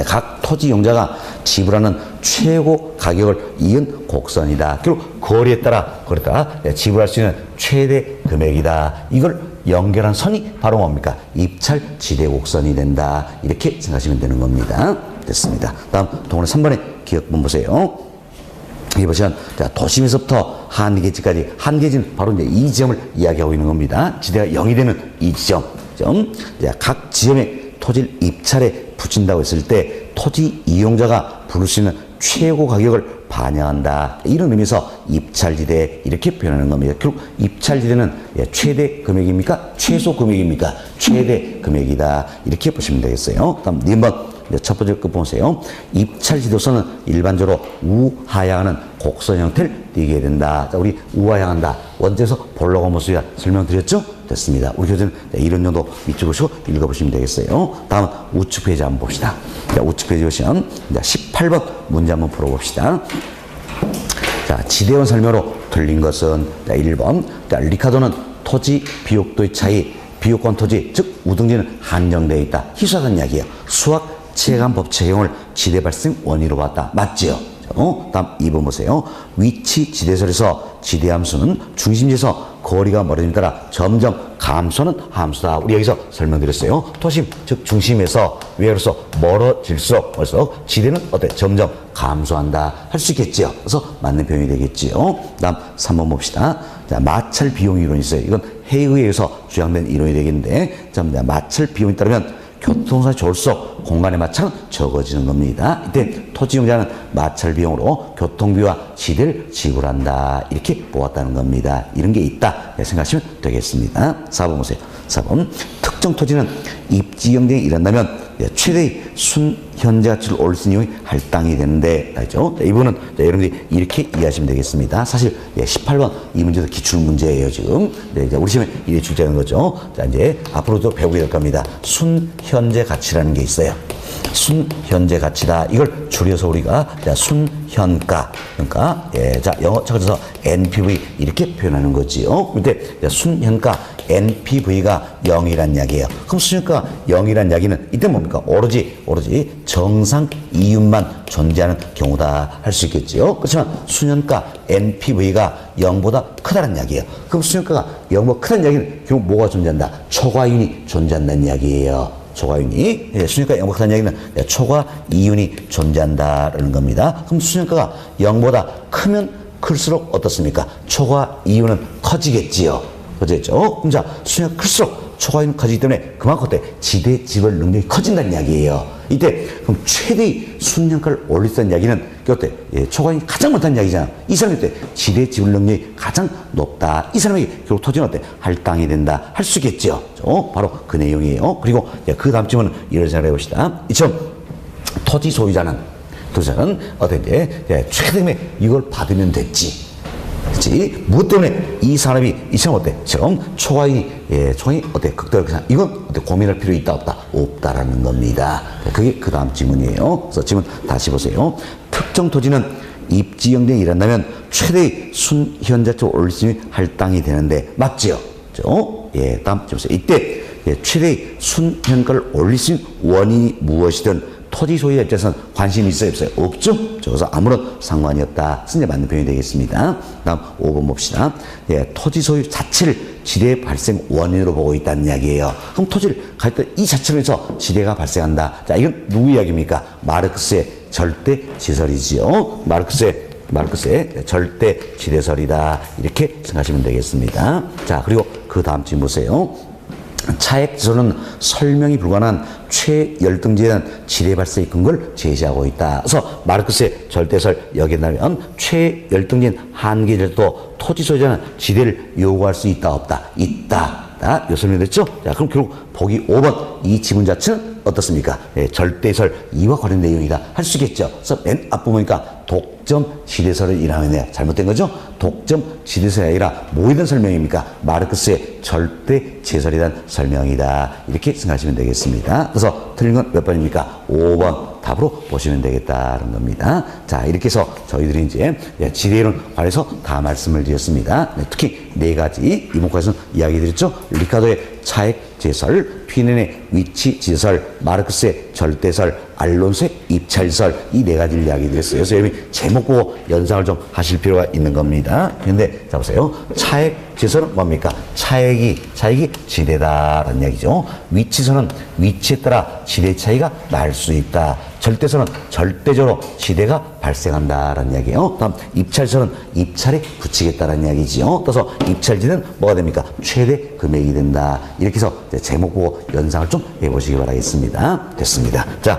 각 토지 이용자가 지불하는 최고 가격을 이은 곡선이다. 결국 거리에 따라 지불할 수 있는 최대 금액이다. 이걸 연결한 선이 바로 뭡니까? 입찰 지대 곡선이 된다. 이렇게 생각하시면 되는 겁니다. 됐습니다. 다음 동그라미 3번의 기억문 보세요. 여기 보시면 도심에서부터 한계지까지, 한계지는 바로 이제 이 지점을 이야기하고 있는 겁니다. 지대가 0이 되는 이 지점. 각 지점의 토지를 입찰에 붙인다고 했을 때 토지 이용자가 부를 수 있는 최고 가격을 반영한다. 이런 의미에서 입찰지대 이렇게 표현하는 겁니다. 결국 입찰지대는 최대 금액입니까? 최소 금액입니까? 최대 금액이다. 이렇게 보시면 되겠어요. 다음 2번 첫 번째 끝 보세요. 입찰지도선은 일반적으로 우하향하는 곡선 형태를 띠게 된다. 자, 우리 우하향한다. 원제에서 볼록 모습이야 설명드렸죠? 됐습니다. 우리 교재는 이런 정도 밑줄 보시고 읽어보시면 되겠어요. 다음 우측 페이지 한번 봅시다. 자, 우측 페이지 보시면 18번 문제 한번 풀어봅시다. 자, 지대원 설명으로 틀린 것은 1번. 리카도는 토지 비옥도의 차이, 비옥권 토지, 즉 우등지는 한정되어 있다. 희소하다는 이야기예요. 수학 체감법 적용을 지대 발생 원인으로 봤다. 맞지요? 다음 2번 보세요. 위치 지대설에서 지대 함수는 중심지에서 거리가 멀어짐에 따라 점점 감소하는 함수다. 우리 여기서 설명드렸어요. 도심, 즉 중심에서 외로서 멀어질수록 지대는 어때? 점점 감소한다. 할 수 있겠지요. 그래서 맞는 표현이 되겠지요. 다음 3번 봅시다. 자, 마찰 비용 이론이 있어요. 이건 해의에 의해서 주장된 이론이 되겠는데, 자, 마찰 비용에 따르면 교통사가 좋을수록 공간의 마찰은 적어지는 겁니다. 이때 토지용자는 마찰 비용으로 교통비와 지대를 지불한다. 이렇게 보았다는 겁니다. 이런 게 있다 생각하시면 되겠습니다. 4번 보세요. 4번 특정 토지는 입지 경쟁이 일어난다면 최대의 순현재 가치를 올릴 수 있는 이용이 할당이 되는데, 알죠? 이 부분은 여러분들이 이렇게 이해하시면 되겠습니다. 사실 18번 이 문제도 기출 문제예요, 지금. 이제 우리 시험에 이래 출제하는 거죠. 자, 이제 앞으로도 배우게 될 겁니다. 순현재 가치라는 게 있어요. 순현재 가치다. 이걸 줄여서 우리가 순현가, 그러니까 자, 영어 적어서 NPV 이렇게 표현하는 거지요. 근데 순현가 NPV가 0이란 이야기예요. 그럼 순현가가 0이란 이야기는 이때 뭡니까? 오로지 정상 이윤만 존재하는 경우다 할 수 있겠지요. 그렇지만 순현가 NPV가 0보다 크다는 이야기예요. 그럼 순현가가 0보다 크다는 이야기는 결국 뭐가 존재한다? 초과이윤이 존재한다는 이야기예요. 초과이윤이, 순현가가 0보다 크다는 이야기는 초과이윤이 존재한다라는 겁니다. 그럼 순현가가 0보다 크면 클수록 어떻습니까? 초과이윤은 커지겠지요. 그렇죠? 그럼 자, 순현가가 클수록 초과이윤이 커지기 때문에 그만큼 어때? 지대 지불 능력이 커진다는 이야기예요. 이때 그럼 최대의 순현가를 올릴 수 있는 이야기는 어때? 초과이윤이 가장 많다는 이야기잖아. 이 사람이 어때? 지대 지불 능력이 가장 높다. 이 사람에게 결국 토지는 어때? 할당이 된다. 할 수 있겠죠. 바로 그 내용이에요. 그리고 그 다음 질문은 이런 생각을 해봅시다. 이처럼 토지 소유자는 어떻게 최대의 이걸 받으면 됐지. 그렇지? 무엇 때문에 이 산업이 이처럼 어때? 처럼 초과이 어때? 극대화를 이건 어때? 고민할 필요 있다 없다? 없다라는 겁니다. 그게 그 다음 지문이에요. 그래서 지문 다시 보세요. 특정 토지는 입지 경쟁이 일어난다면 최대의 순현자초 올릴 수 있는 할당이 되는데 맞지요? 예, 다음 좀 보세요. 이때 최대의 순현가를 올릴 수 있는 원인이 무엇이든 토지 소유자 입장에서는 관심이 있어요, 없어요? 없죠? 그래서 아무런 상관이 없다. 쓰는 게 맞는 표현이 되겠습니다. 다음 5번 봅시다. 예, 토지 소유 자체를 지대 발생 원인으로 보고 있다는 이야기예요. 그럼 토지를 갈 때 이 자체로 해서 지대가 발생한다. 자, 이건 누구 이야기입니까? 마르크스의 절대 지설이지요. 마르크스의 절대 지대설이다. 이렇게 생각하시면 되겠습니다. 자, 그리고 그 다음 지금 보세요. 차액지설은 설명이 불가능한 최열등지에 대한 지대 발생의 근거를 제시하고 있다. 그래서 마르크스의 절대설 여기에 나면 최열등지인 한계절도 토지 소유자는 지대를 요구할 수 있다 없다? 있다. 요 설명됐죠? 자, 그럼 결국 보기 5번 이 지문 자체는 어떻습니까? 예, 절대설 2와 관련 내용이다 할 수 있겠죠. 그래서 맨 앞부분이니까 독점 지대설을 일하면 잘못된 거죠? 독점 지대설이 아니라 뭐에 대한 설명입니까? 마르크스의 절대 지대설에 대한 설명이다. 이렇게 생각하시면 되겠습니다. 그래서 틀린 건 몇 번입니까? 5번 답으로 보시면 되겠다는 겁니다. 자, 이렇게 해서 저희들이 이제 지대이론 관해서 다 말씀을 드렸습니다. 특히 4가지 이목구에서는 이야기 드렸죠. 리카도의 차액 제설, 튀넨의 위치 지대설, 마르크스의 절대설, 알론소의 입찰설 이 4가지를 이야기 드렸어요. 그래서 여러분이 제목 보고 연상을 좀 하실 필요가 있는 겁니다. 근데 자 보세요. 차액 제설은 뭡니까? 차액이 지대다라는 이야기죠. 위치설은 위치에 따라 지대 차이가 날 수 있다. 절대설은 절대적으로 지대가 발생한다라는 이야기예요. 다음 입찰설은 입찰에 붙이겠다라는 이야기지요. 그래서 입찰지는 뭐가 됩니까? 최대 금액이 된다. 이렇게 해서 제목 보고 연상을 좀 해보시기 바라겠습니다. 됐습니다. 자,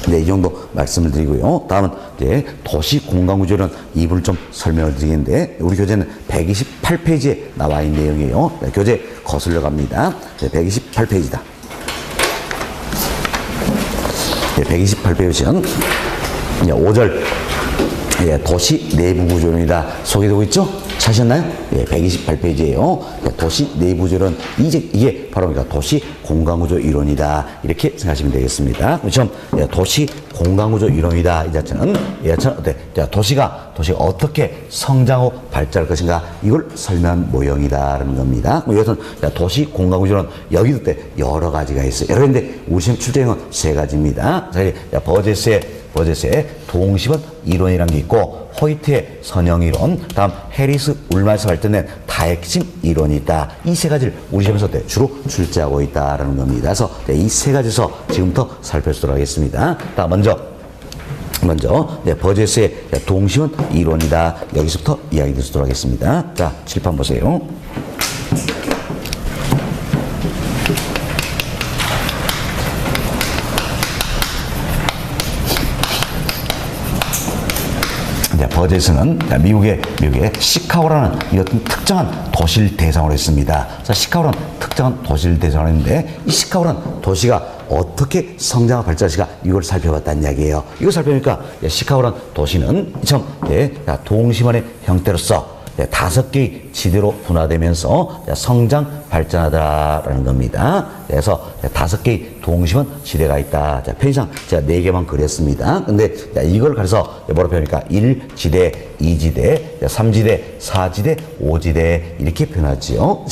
네, 이 정도 말씀을 드리고요. 다음은 이제 도시 공간구조는 이 부분을 좀 설명을 드리겠는데 우리 교재는 128페이지에 나와 있는 내용이에요. 네, 교재 거슬러 갑니다. 네, 128페이지다. 네, 128페이지는 5절 도시 내부 구조론이다 소개되고 있죠? 찾으셨나요? 예, 128페이지예요. 도시 내부 구조론 이게 바로 도시 공간구조 이론이다. 이렇게 생각하시면 되겠습니다. 그렇죠? 도시 공간구조 이론이다. 이 자체는 어때? 도시가 어떻게 성장하고 발전할 것인가 이걸 설명한 모형이다라는 겁니다. 이것은 도시 공간구조는 여기도 때 여러 가지가 있어요. 여러 가지인데 우리 시험 출제형은 3가지입니다. 자, 버제스의 동시원 이론이라는 게 있고 호이트의 선형 이론, 다음 해리스 울마에서 발전된 다핵심 이론이 있다. 이 3가지를 우리 시험에서 주로 출제하고 있다라는 겁니다. 그래서 이 3가지에서 지금부터 살펴보도록 하겠습니다. 먼저 버제스의 동시원 이론이다. 여기서부터 이야기 드리도록 하겠습니다. 자, 칠판 보세요. 버제스는 미국의 시카고라는 이 어떤 특정한 도시를 대상으로 했습니다. 그래서 시카고라는 특정한 도시를 대상으로 했는데 이 시카고라는 도시가 어떻게 성장과 발전할까 이걸 살펴봤다는 이야기예요. 이걸 살펴보니까 시카고라는 도시는 동심원의 형태로서 5개의 지대로 분화되면서 성장 발전하더라라는 겁니다. 그래서 5개의 동심원 지대가 있다. 자, 편의상 제가 4개만 그렸습니다. 근데 이걸 가려서 뭐라고 표현하니까 1지대, 2지대, 3지대, 4지대, 5지대 이렇게 표현하지요.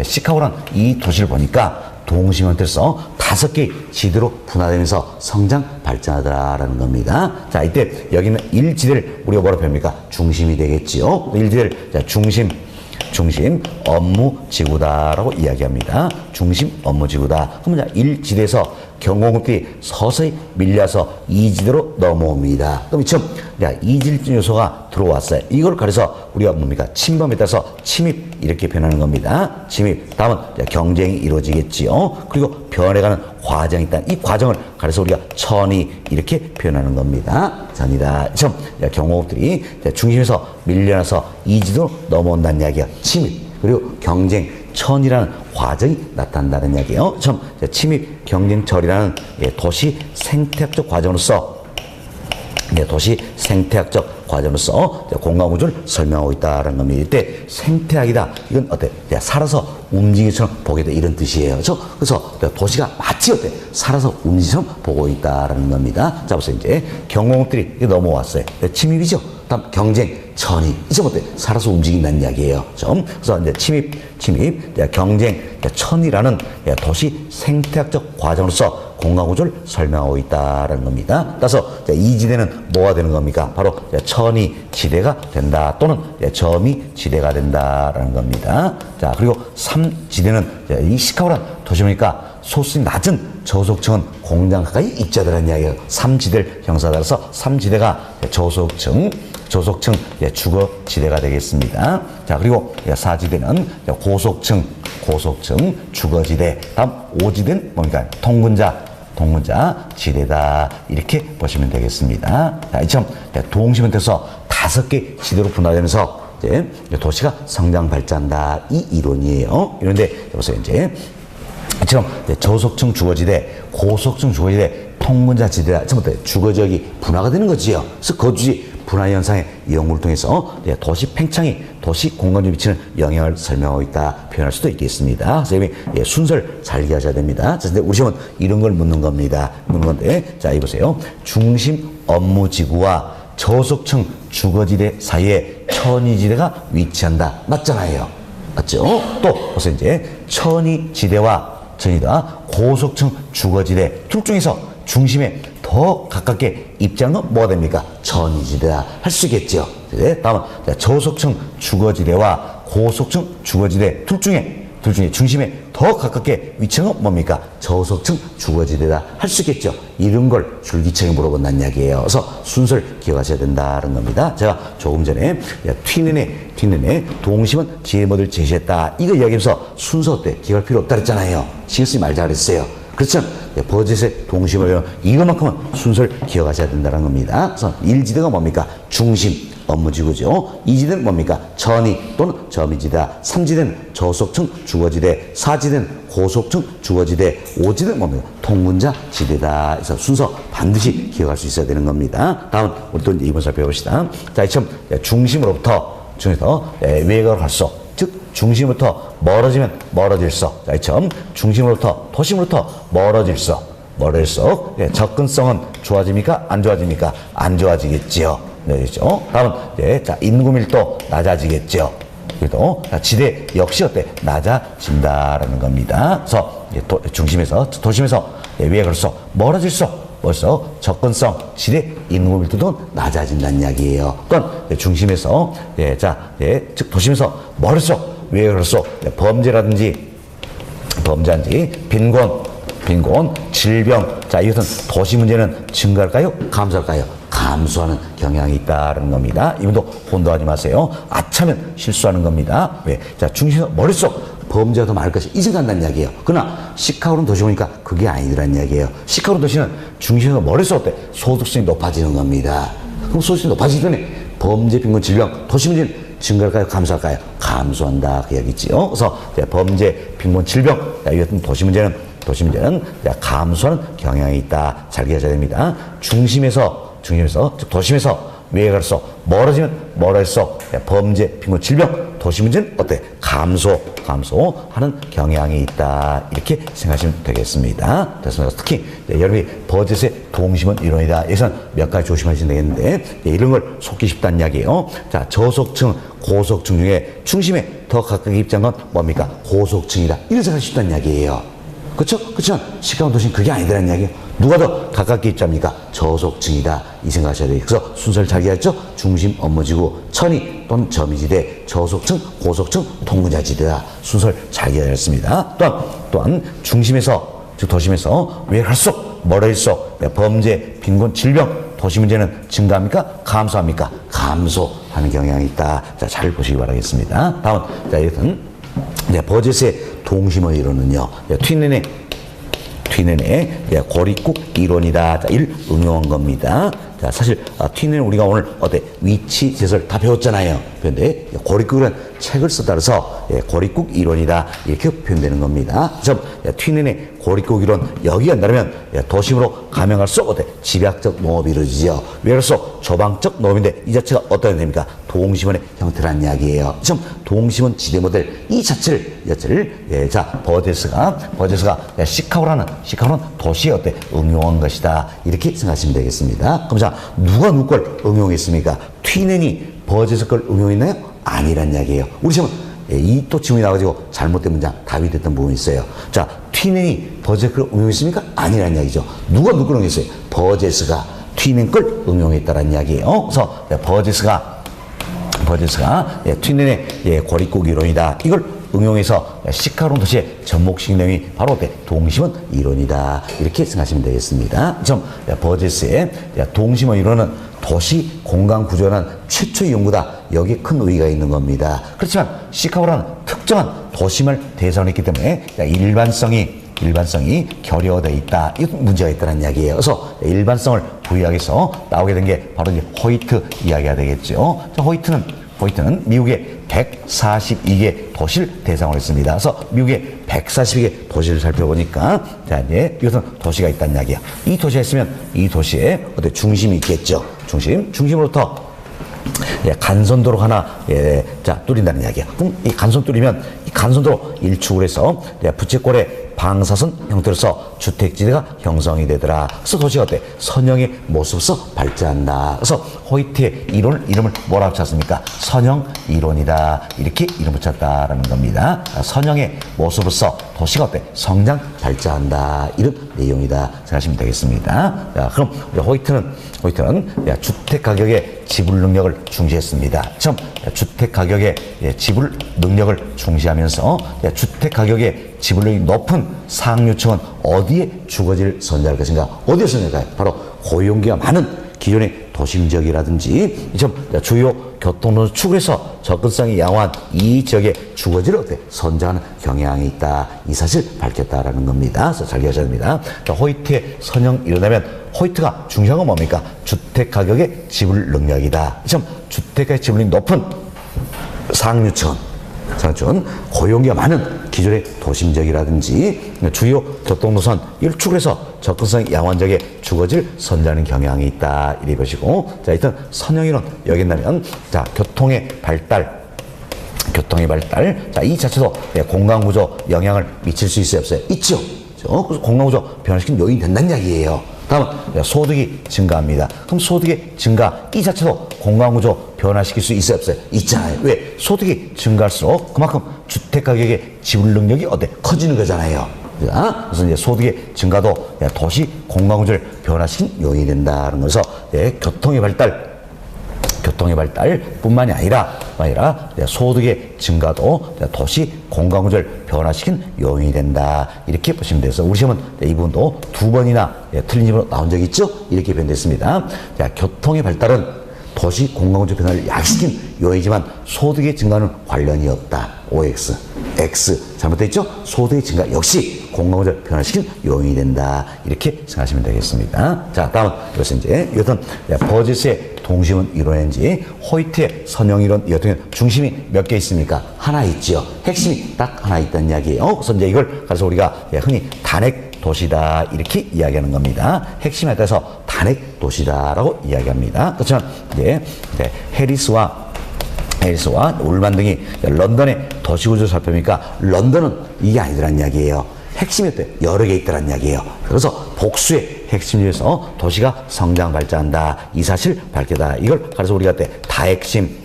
시카고라는 이 도시를 보니까 동심원에서 5개의 지대로 분화되면서 성장 발전하더라라는 겁니다. 자, 이때 여기는 1지대를 우리가 뭐라고 표현합니까? 중심이 되겠지요. 1지대를 중심 업무 지구다라고 이야기합니다. 중심 업무 지구다. 그러면 1지대에서 경공급들이 서서히 밀려서 2지대로 넘어옵니다. 그럼 지금 2질적 요소가 들어왔어요. 이걸 가려서 우리가 뭡니까? 침범에 따라서 침입 이렇게 표현하는 겁니다. 침입. 다음은 경쟁이 이루어지겠지요. 그리고 변해가는 과정이 있다. 이 과정을 가려서 우리가 천이 이렇게 표현하는 겁니다. 천이다. 지금 경공업들이 중심에서 밀려나서 2지대로 넘어온다는 이야기야. 침입. 그리고 경쟁, 천이라는 과정이 나타난다는 이야기예요. 침입, 경쟁, 철이라는 도시 생태학적 과정으로서 도시 생태학적 과정으로서 공간구조를 설명하고 있다는 겁니다. 이때 생태학이다. 이건 어때? 살아서 움직이처럼 보게 돼 이런 뜻이에요. 그렇죠? 그래서 도시가 마치 어때? 살아서 움직이처럼 보고 있다는 겁니다. 자, 보세요. 이제 경공들이 넘어왔어요. 침입이죠. 다음 경쟁, 천이. 이제 어때? 살아서 움직인다는 이야기예요. 그래서 이제 침입, 경쟁, 천이라는 도시 생태학적 과정으로서 공간구조를 설명하고 있다는 겁니다. 따라서 이 지대는 뭐가 되는 겁니까? 바로 천이 지대가 된다 또는 점이 지대가 된다라는 겁니다. 자, 그리고 3지대는 이 시카고란 도시니까 소수이 낮은 저소득층은 공장 가까이 입자들한 이야기예요. 3지대를 형사하라서 3지대가 저소득층 주거지대가 되겠습니다. 자, 그리고 4지대는 고속층 주거지대. 다음 5지대는 뭡니까? 통근자 지대다. 이렇게 보시면 되겠습니다. 자, 이처럼 동시면 돼서 5개 지대로 분화되면서 이제 도시가 성장 발전한다. 이 이론이에요. 이런데 보세요. 이제 이처럼 저속층 주거지대, 고속층 주거지대, 통근자 지대다. 전부 주거지역이 분화가 되는 거지요. 그래서 거주지 분화 현상의 연구를 통해서 도시 팽창이 도시 공간에 미치는 영향을 설명하고 있다 표현할 수도 있겠습니다. 선생님이 순서를 잘 이해하셔야 됩니다. 자, 근데 우리 시험은 이런 걸 묻는 겁니다. 묻는 건데, 자, 이 보세요. 중심 업무지구와 저속층 주거지대 사이에 천이지대가 위치한다. 맞잖아요. 맞죠? 또 보세요. 이제 천이지대와 고속층 주거지대 둘 중에서 중심에 더 가깝게 입장은 뭐가 됩니까? 천이지대다 할 수 있겠죠. 다음은 저속층 주거지대와 고속층 주거지대 둘 중에 중심에 더 가깝게 위치는 뭡니까? 저속층 주거지대다 할 수 있겠죠. 이런 걸 줄기차게 물어본다는 이야기예요. 그래서 순서를 기억하셔야 된다는 겁니다. 제가 조금 전에 뒷면에 동심은 지혜모델을 제시했다. 이거 이야기하면서 순서 때 기억할 필요 없다 그랬잖아요. 신경 말 잘했어요. 그렇죠? 버젯의 동심을 이것만큼은 순서를 기억하셔야 된다는 겁니다. 그래서 1지대가 뭡니까? 중심 업무지구죠. 2지대는 뭡니까? 천이 또는 점이지대다. 3지대는 저속층 주거지대, 4지대는 고속층 주거지대, 5지대는 뭡니까? 통근자 지대다. 그래서 순서 반드시 기억할 수 있어야 되는 겁니다. 다음 우리 또 이번 살펴봅시다. 자, 이처럼 중심으로부터 외곽으로 갈수, 즉 중심부터 멀어지면 멀어질수록, 자, 이처럼 중심으로부터 도심으로부터 멀어질수록 접근성은 좋아집니까? 안 좋아집니까? 안 좋아지겠지요. 네, 그렇죠? 다음은 자, 인구 밀도 낮아지겠죠. 그래도 지대 역시 어때? 낮아진다라는 겁니다. 그래서 도심에서 외곽으로서 멀어질수록 벌써 접근성, 지대, 인구 밀도도 낮아진다는 이야기예요. 그건 중심에서 즉 도심에서 멀을수록 외곽으로서 범죄라든지 빈곤, 질병, 자, 이것은 도시 문제는 증가할까요? 감소할까요? 감소하는 경향이 있다는 겁니다. 이분도 혼동하지 마세요. 아차면 실수하는 겁니다. 왜? 자, 중심에서 멀을수록 범죄가 더 많을 것이 이전간다는 이야기예요. 그러나 시카고는 도시 오니까 그게 아니더란 이야기예요. 시카고 도시는 중심에서 멀을수록 어때? 소득성이 높아지는 겁니다. 그럼 소득성이 높아지더니 범죄, 빈곤, 질병, 도시 문제는 증가할까요? 감소할까요? 감소한다. 그 얘기지요. 그래서 범죄, 빈곤, 질병, 이것은 도시 문제는 감소하는 경향이 있다. 잘 기억하셔야 됩니다. 중심에서 즉 도심에서 외곽으로서 멀어지면 멀어질수록 범죄, 빈곤, 질병, 도시 문제는 어때? 감소하는 경향이 있다. 이렇게 생각하시면 되겠습니다. 그래서 특히 여러분이 버젯의 동심은 이론이다. 여기서는 몇 가지 조심하시면 되겠는데 이런 걸 속기 쉽다는 이야기예요. 자, 저속층, 고속층 중에 중심에 더 가깝게 입장한 건 뭡니까? 고속층이다. 이런 생각이 쉽다는 이야기예요. 그렇죠? 시카고 도시는 그게 아니더라는 이야기예요. 누가 더 가깝게 입자입니까? 저속층이다. 이 생각하셔야 돼요. 그래서 순서를 잘 기억했죠? 중심 업무지구, 천이 또는 점이지대, 저속층, 고속층, 통근자지대다. 순서를 잘 기억했습니다. 또한 중심에서, 즉 도심에서 외곽할수록 멀어질수록 범죄, 빈곤, 질병, 도시 문제는 증가합니까? 감소합니까? 감소하는 경향이 있다. 자, 잘 보시기 바라겠습니다. 다음, 자, 이것은 버젯의 동심의 이론은요, 튀넨의 고립국 이론이다. 자, 이를 응용한 겁니다. 자, 사실 튀넨 우리가 오늘 위치 제설 다 배웠잖아요. 그런데 고립국은 책을 썼다라서 고립국 이론이다 이렇게 표현되는 겁니다. 그래서 튀넨의 고립국 이론 여기가 안다면 도심으로 감행할수록 집약적 농업이 이루어지죠. 외로서 조방적 농업인데 이 자체가 어떤 됩니까? 동심원의 형태라는 이야기예요. 지금 동심원 지대 모델 이 자체를 자 버제스가 시카고라는 도시에 응용한 것이다 이렇게 생각하시면 되겠습니다. 그럼 자 누가 누구 걸 응용했습니까? 튀넨이 버제스 걸 응용했나요? 아니란 이야기예요. 우리 지금 이 또 질문이 나와가지고 잘못된 문장 답이 됐던 부분이 있어요. 자 튀넨이 버제스 걸 응용했습니까? 아니란 이야기죠. 누가 누구 걸 응용했어요? 버제스가 튀넨 걸 응용했다라는 이야기예요. 그래서 버제스가 튀넨의 고립국 이론이다. 이걸 응용해서 시카고론 도시의 접목식 내용이 바로 동심원 이론이다. 이렇게 생각하시면 되겠습니다. 좀 버제스의 동심원 이론은 도시 공간 구조라는 최초의 연구다. 여기에 큰 의의가 있는 겁니다. 그렇지만 시카고라는 특정한 도심을 대상으로 했기 때문에 일반성이 결여되어 있다. 이 문제가 있다는 이야기예요. 그래서 일반성을 부여하기 위해서 나오게 된 게 바로 이제 호이트 이야기가 되겠죠. 호이트는 미국의 142개 도시를 대상으로 했습니다. 그래서 미국의 142개 도시를 살펴보니까 자 이제 이것은 도시가 있다는 이야기야. 이 도시가 있으면 이 도시에 어떤 중심이 있겠죠. 중심으로부터 간선도로 하나 뚫린다는 이야기야. 그럼 이 간선 뚫리면 이 간선도로 일축을 해서 부채꼴의 방사선 형태로서 주택지대가 형성이 되더라. 그래서 도시가 선형의 모습으로서 발전한다. 그래서 호이트의 이름을 뭐라고 쳤습니까? 선형 이론이다. 이렇게 이름 붙였다라는 겁니다. 선형의 모습으로서 도시가 성장 발전한다. 이런 내용이다 생각하시면 되겠습니다. 자, 그럼 호이트는 주택 가격의 지불 능력을 중시했습니다. 참 주택 가격의 지불 능력을 중시하면서 주택 가격의 지불력이 높은 상류층은 어디에 주거지를 선정할 것인가? 어디에 선정할까요? 바로 고용기가 많은 기존의 도심 지역이라든지 주요 교통로 축에서 접근성이 양호한 이 지역의 주거지를 선정하는 경향이 있다. 이 사실 밝혔다라는 겁니다. 그래서 잘 기억하셔야 됩니다. 호이트의 선형 이루려면 호이트가 중요한 건 뭡니까? 주택 가격의 지불 능력이다. 주택 가격 지불력이 높은 상류층은 고용기가 많은 기존의 도심 지역이라든지 주요 교통노선 이를 축해서 접근성이 양호한 지역의 주거지를 선정하는 경향이 있다. 이래 보시고 자 일단 선형이론 여기 있다면 자 교통의 발달 자 이 자체도 공간구조 영향을 미칠 수 있어요 없어요? 있죠. 그래서 공간구조 변화시키는 요인이 된다는 이야기예요. 다음은 소득이 증가합니다. 그럼 소득의 증가 이 자체도 공간구조 변화시킬 수 있어요 없어요? 있잖아요. 왜? 소득이 증가할수록 그만큼 주택가격의 지불 능력이 커지는 거잖아요. 그래서 이제 소득의 증가도 도시 공간구조를 변화시킨 요인이 된다는 것에서 교통의 발달뿐만이 아니라 소득의 증가도 도시 공간구조를 변화시킨 요인이 된다. 이렇게 보시면 돼서 우리 시험은 이 부분도 2번이나 틀린 질문으로 나온 적이 있죠? 이렇게 변됐습니다. 자, 교통의 발달은 도시 공간구조 변화를 약시킨 요인이지만 소득의 증가는 관련이 없다. OX, X 잘못됐죠? 소득의 증가 역시 공간구조를 변화시킨 요인이 된다. 이렇게 생각하시면 되겠습니다. 자, 다음 이것은 버제스의 동심원 이론인지 호이트의 선형 이론 이것은 중심이 몇 개 있습니까? 하나 있죠. 핵심이 딱 하나 있다는 이야기예요. 그래서 이제 이걸 그래서 우리가 흔히 단핵 도시다 이렇게 이야기하는 겁니다. 핵심에 따라서 단핵 도시다라고 이야기합니다. 그렇지만 이제 해리스와 울만 등이 런던의 도시구조를 살펴보니까 런던은 이게 아니더란 이야기예요. 핵심이 여러 개 있더란 이야기예요. 그래서 복수의 핵심에서 도시가 성장 발전한다. 이 사실 밝혀다. 이걸 그래서 우리가 다핵심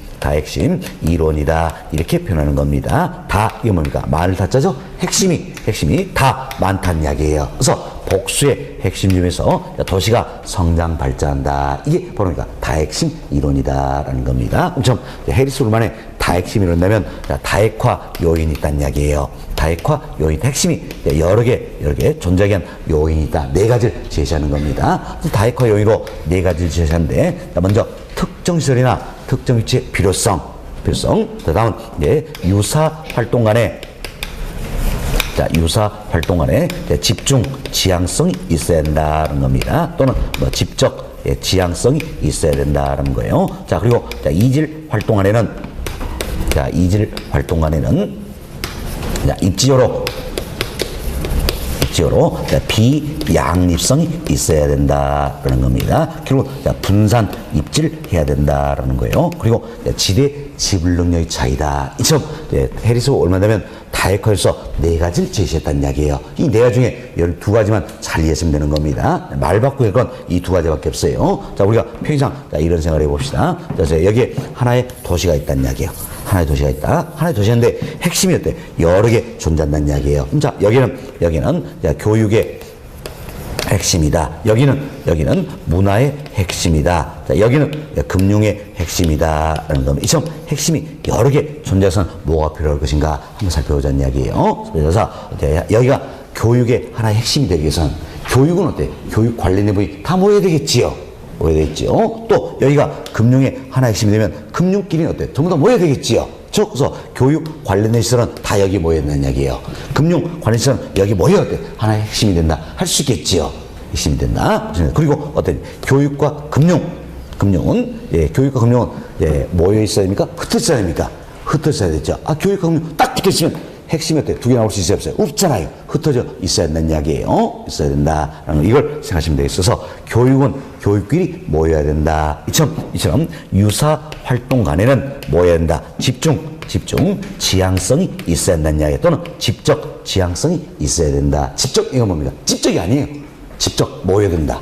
이론이다. 이렇게 표현하는 겁니다. 다 이게 뭡니까? 많을 다짜죠? 핵심이 다 많다는 이야기예요. 그래서 복수의 핵심 중에서 도시가 성장 발전한다. 이게 바로 다핵심 이론이다라는 겁니다. 그럼 해리스 울만의 다핵심 이론이라면 다핵화 요인이 있다는 이야기예요. 다핵화 요인 핵심이 여러 개 존재하게 한 요인이 있다. 4가지를 제시하는 겁니다. 다핵화 요인으로 4가지를 제시하는데 먼저 특정 시설이나 특정 위치의 필요성. 다음은 유사 활동 간에 집중 지향성이 있어야 된다는 겁니다. 또는 집적 지향성이 있어야 된다는 거예요. 자, 그리고 이질 활동 안에는 자, 이질 활동간에는 자, 입지어로 비양립성이 있어야 된다라는 겁니다. 결국 분산 입질해야 된다라는 거예요. 그리고 지대 지불 능력의 차이다. 이처럼 해리스가 얼마 되면 다이커에서 4가지를 제시했다는 이야기예요. 이 4가지 중에 12가지만 잘 이해했으면 되는 겁니다. 말 바꾸는 건 이 2가지밖에 없어요. 자, 우리가 편의상 이런 생각을 해봅시다. 그래서 여기에 하나의 도시가 있다는 이야기예요. 하나의 도시가 있다. 하나의 도시인데 핵심이 어때? 여러 개 존재한다는 이야기예요. 자, 여기는 교육의 핵심이다. 여기는 문화의 핵심이다. 자, 여기는 금융의 핵심이다. 라는 겁니다. 이처럼 핵심이 여러 개 존재해서는 뭐가 필요할 것인가 한번 살펴보자는 이야기예요. 그래서 여기가 교육의 하나의 핵심이 되기 위해서는 교육은 어때? 교육 관련된 부분이 다 모여야 되겠지요. 모여야겠지요. 또 여기가 금융의 하나의 핵심이 되면 금융끼리는 어때? 전부 다 모여야 되겠지요. 그래서 교육 관련된 시설은 다 여기 모여야 된다는 이야기예요. 금융 관련 시설은 여기 모여야 돼. 하나의 핵심이 된다. 할 수 있겠지요. 핵심이 된다. 그리고 어떤 교육과 금융은 교육과 금융은 모여 있어야 됩니까? 흩어져야 됩니까? 흩어져야 되죠. 교육과 금융 딱 붙어 있으면 핵심이 어때? 2개 나올 수 있어요, 없어요? 없잖아요. 흩어져 있어야 된다는 이야기예요. 있어야 된다. 이걸 생각하시면 되겠어서 교육은 교육끼리 모여야 된다. 이처럼 유사 활동 간에는 모여야 된다. 집중, 지향성이 있어야 된다는 이야기. 또는 집적 지향성이 있어야 된다. 집적, 이건 뭡니까? 집적이 아니에요. 집적, 모여야 된다.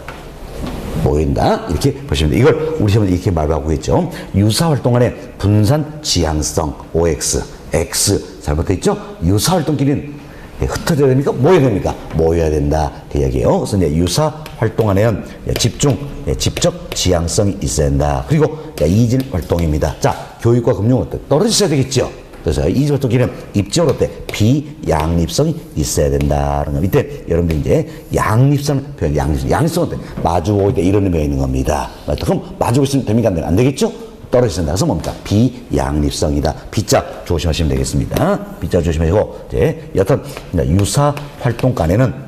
모인다. 이렇게 보시면 돼요. 이걸 우리 시험은 이렇게 말하고 있죠. 유사 활동 간에 분산 지향성, OX. X 잘못되어 있죠? 유사 활동끼리는 흩어져야 됩니까? 모여야 됩니까? 모여야 된다. 그 이야기예요. 그래서 이제 유사 활동 안에는 집적 지향성이 있어야 된다. 그리고 이질 활동입니다. 자, 교육과 금융은 떨어져 있어야 되겠죠? 그래서 이질 활동끼리는 입지어로 비양립성이 있어야 된다는 거. 이때 여러분들 이제 양립성 표현, 양립성은 마주보고 있다 이런 의미가 있는 겁니다. 그럼 마주보고 있으면 됩니까? 안 되겠죠? 떨어진다. 그래서 뭡니까? 비양립성이다. B자 조심하시면 되겠습니다. B자 조심하시고, 여튼, 유사 활동 간에는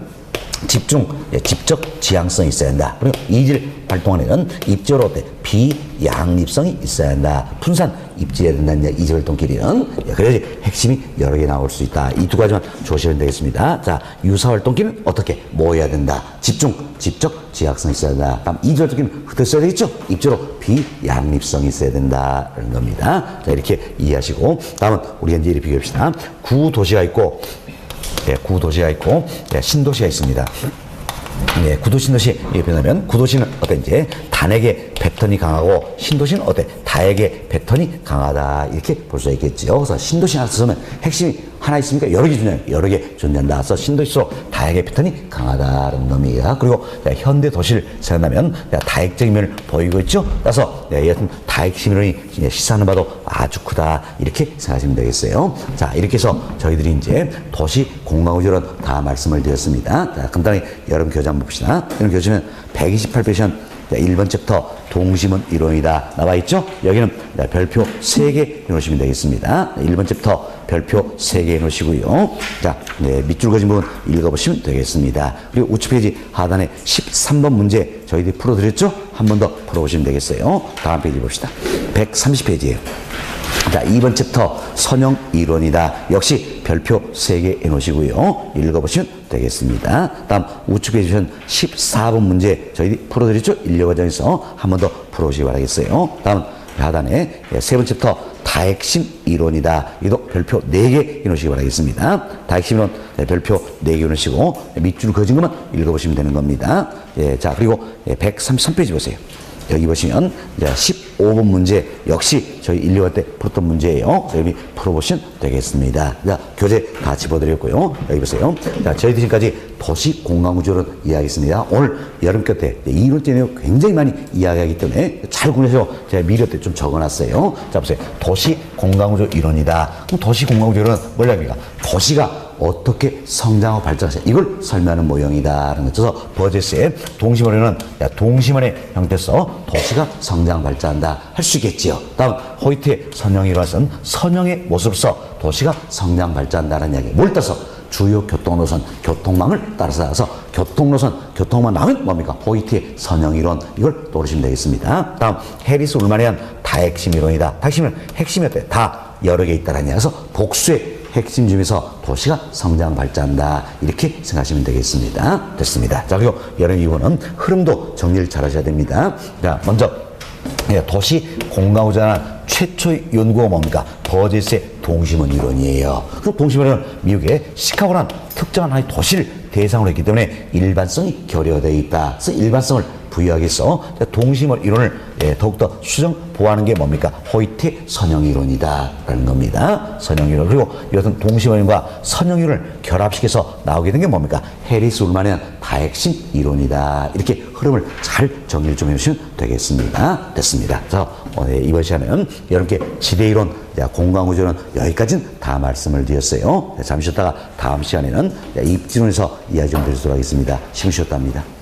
집적 지향성이 있어야 한다. 그리고 이질 활동 안에는 입지어로 비양립성이 있어야 한다. 분산 입지해야 된다는 이질 활동끼리는. 그래야지 핵심이 여러 개 나올 수 있다. 이 2가지만 조심하면 되겠습니다. 자, 유사 활동끼리는 어떻게 모여야 된다. 집적 지향성이 있어야 한다. 다음 이질 활동끼리는 흩어져야 되겠죠? 입지로 비양립성이 있어야 된다는 겁니다. 자, 이렇게 이해하시고, 다음은 우리가 이제 이렇게 비교합시다. 구도시가 있고, 신도시가 있습니다. 구도, 신도시, 이렇게 변하면, 구도시는 어떤지, 단에게 패턴이 강하고, 신도시는 어때? 다에게 패턴이 강하다. 이렇게 볼 수 있겠죠. 그래서 신도시 하나 쓰면 핵심이 하나 있으니까 여러 개 존재한다. 여러 개 존재한다. 그래서 신도시로 다에게 패턴이 강하다는 놈이야. 그리고 현대 도시를 생각하면 다액적인 면을 보이고 있죠. 그래서 여튼 다액 시민론이 시사하는 바도 아주 크다. 이렇게 생각하시면 되겠어요. 자, 이렇게 해서 저희들이 이제 도시 공간구조론 다 말씀을 드렸습니다. 자, 간단히 여러분 교재 한번 봅시다. 여러분 교재는 128페이지 1번 챕터 동심은 이론이다 나와 있죠? 여기는 별표 3개 해놓으시면 되겠습니다. 1번 챕터 별표 3개 해놓으시고요. 자, 밑줄 그어진 부분 읽어보시면 되겠습니다. 그리고 우측 페이지 하단에 13번 문제 저희들이 풀어드렸죠? 한 번 더 풀어보시면 되겠어요. 다음 페이지 봅시다. 130페이지예요. 자, 2번 챕터 선형 이론이다. 역시 별표 3개 해놓으시고요. 읽어보시면 되겠습니다. 다음 우측 페이지 14번 문제 저희들이 풀어드렸죠? 인력 과정에서 한 번 더 풀어보시기 바라겠어요. 다음 하단에 3번 챕터 다핵심 이론이다. 이도 별표 4개 해놓으시기 바라겠습니다. 다핵심 이론 별표 4개 해놓으시고 밑줄 그어진 것만 읽어보시면 되는 겁니다. 자, 그리고 133페이지 보세요. 여기 보시면 이제 15번 문제 역시 저희 1, 2월 때 풀었던 문제예요. 여기 풀어보시면 되겠습니다. 자, 교재 다 집어드렸고요. 여기 보세요. 자, 저희들 지금까지 도시 공간구조를 이야기했습니다. 오늘 여름 끝에 이론적 내용 굉장히 많이 이야기하기 때문에 잘 구해서 제가 미리 때 좀 적어놨어요. 자, 보세요. 도시 공간구조 이론이다. 그럼 도시 공간구조 이론은 뭐랍니까? 도시가 어떻게 성장하고 발전하세요? 이걸 설명하는 모형이다라는 거죠. 그래서 버제스의 동심원에는 동심원의 형태에서 도시가 성장 발전한다 할 수 있겠지요. 다음 호이트의 선형이라서는 선형의 모습으로서 도시가 성장 발전한다는 이야기. 뭘 따서? 주요 교통노선, 교통망을 따라서 교통망 나오면 뭡니까? 호이트의 선형이론. 이걸 떠오르시면 되겠습니다. 다음 해리스 울만에 대한 다핵심 이론이다. 다핵심은 핵심이 어때? 다 여러 개 있다라는 얘기라서 복수의 핵심 중에서 도시가 성장 발전한다 이렇게 생각하시면 되겠습니다. 됐습니다. 자, 그리고 여러분 이번은 흐름도 정리를 잘 하셔야 됩니다. 자, 먼저 도시 공간구조나 최초의 연구가 뭡니까? 버젯의 동심원 이론이에요. 그 동심원 이론은 미국의 시카고라는 특정한 하나의 도시를 대상으로 했기 때문에 일반성이 결여되어 있다. 그래서 일반성을 부여하기 위해서 동심원 이론을 더욱더 수정 보호하는 게 뭡니까? 호이트의 선형이론이다라는 겁니다. 선형이론. 그리고 이것은 동심원과 선형이론을 결합시켜서 나오게 된 게 뭡니까? 해리스 울만의 다핵심 이론이다. 이렇게 흐름을 잘 정리를 좀 해주시면 되겠습니다. 됐습니다. 그래서 이번 시간에는 여러분께 지대이론, 공간구조는 여기까지는 다 말씀을 드렸어요. 잠시 쉬었다가 다음 시간에는 입지론에서 이야기 좀 드리도록 하겠습니다. 쉬셨답니다.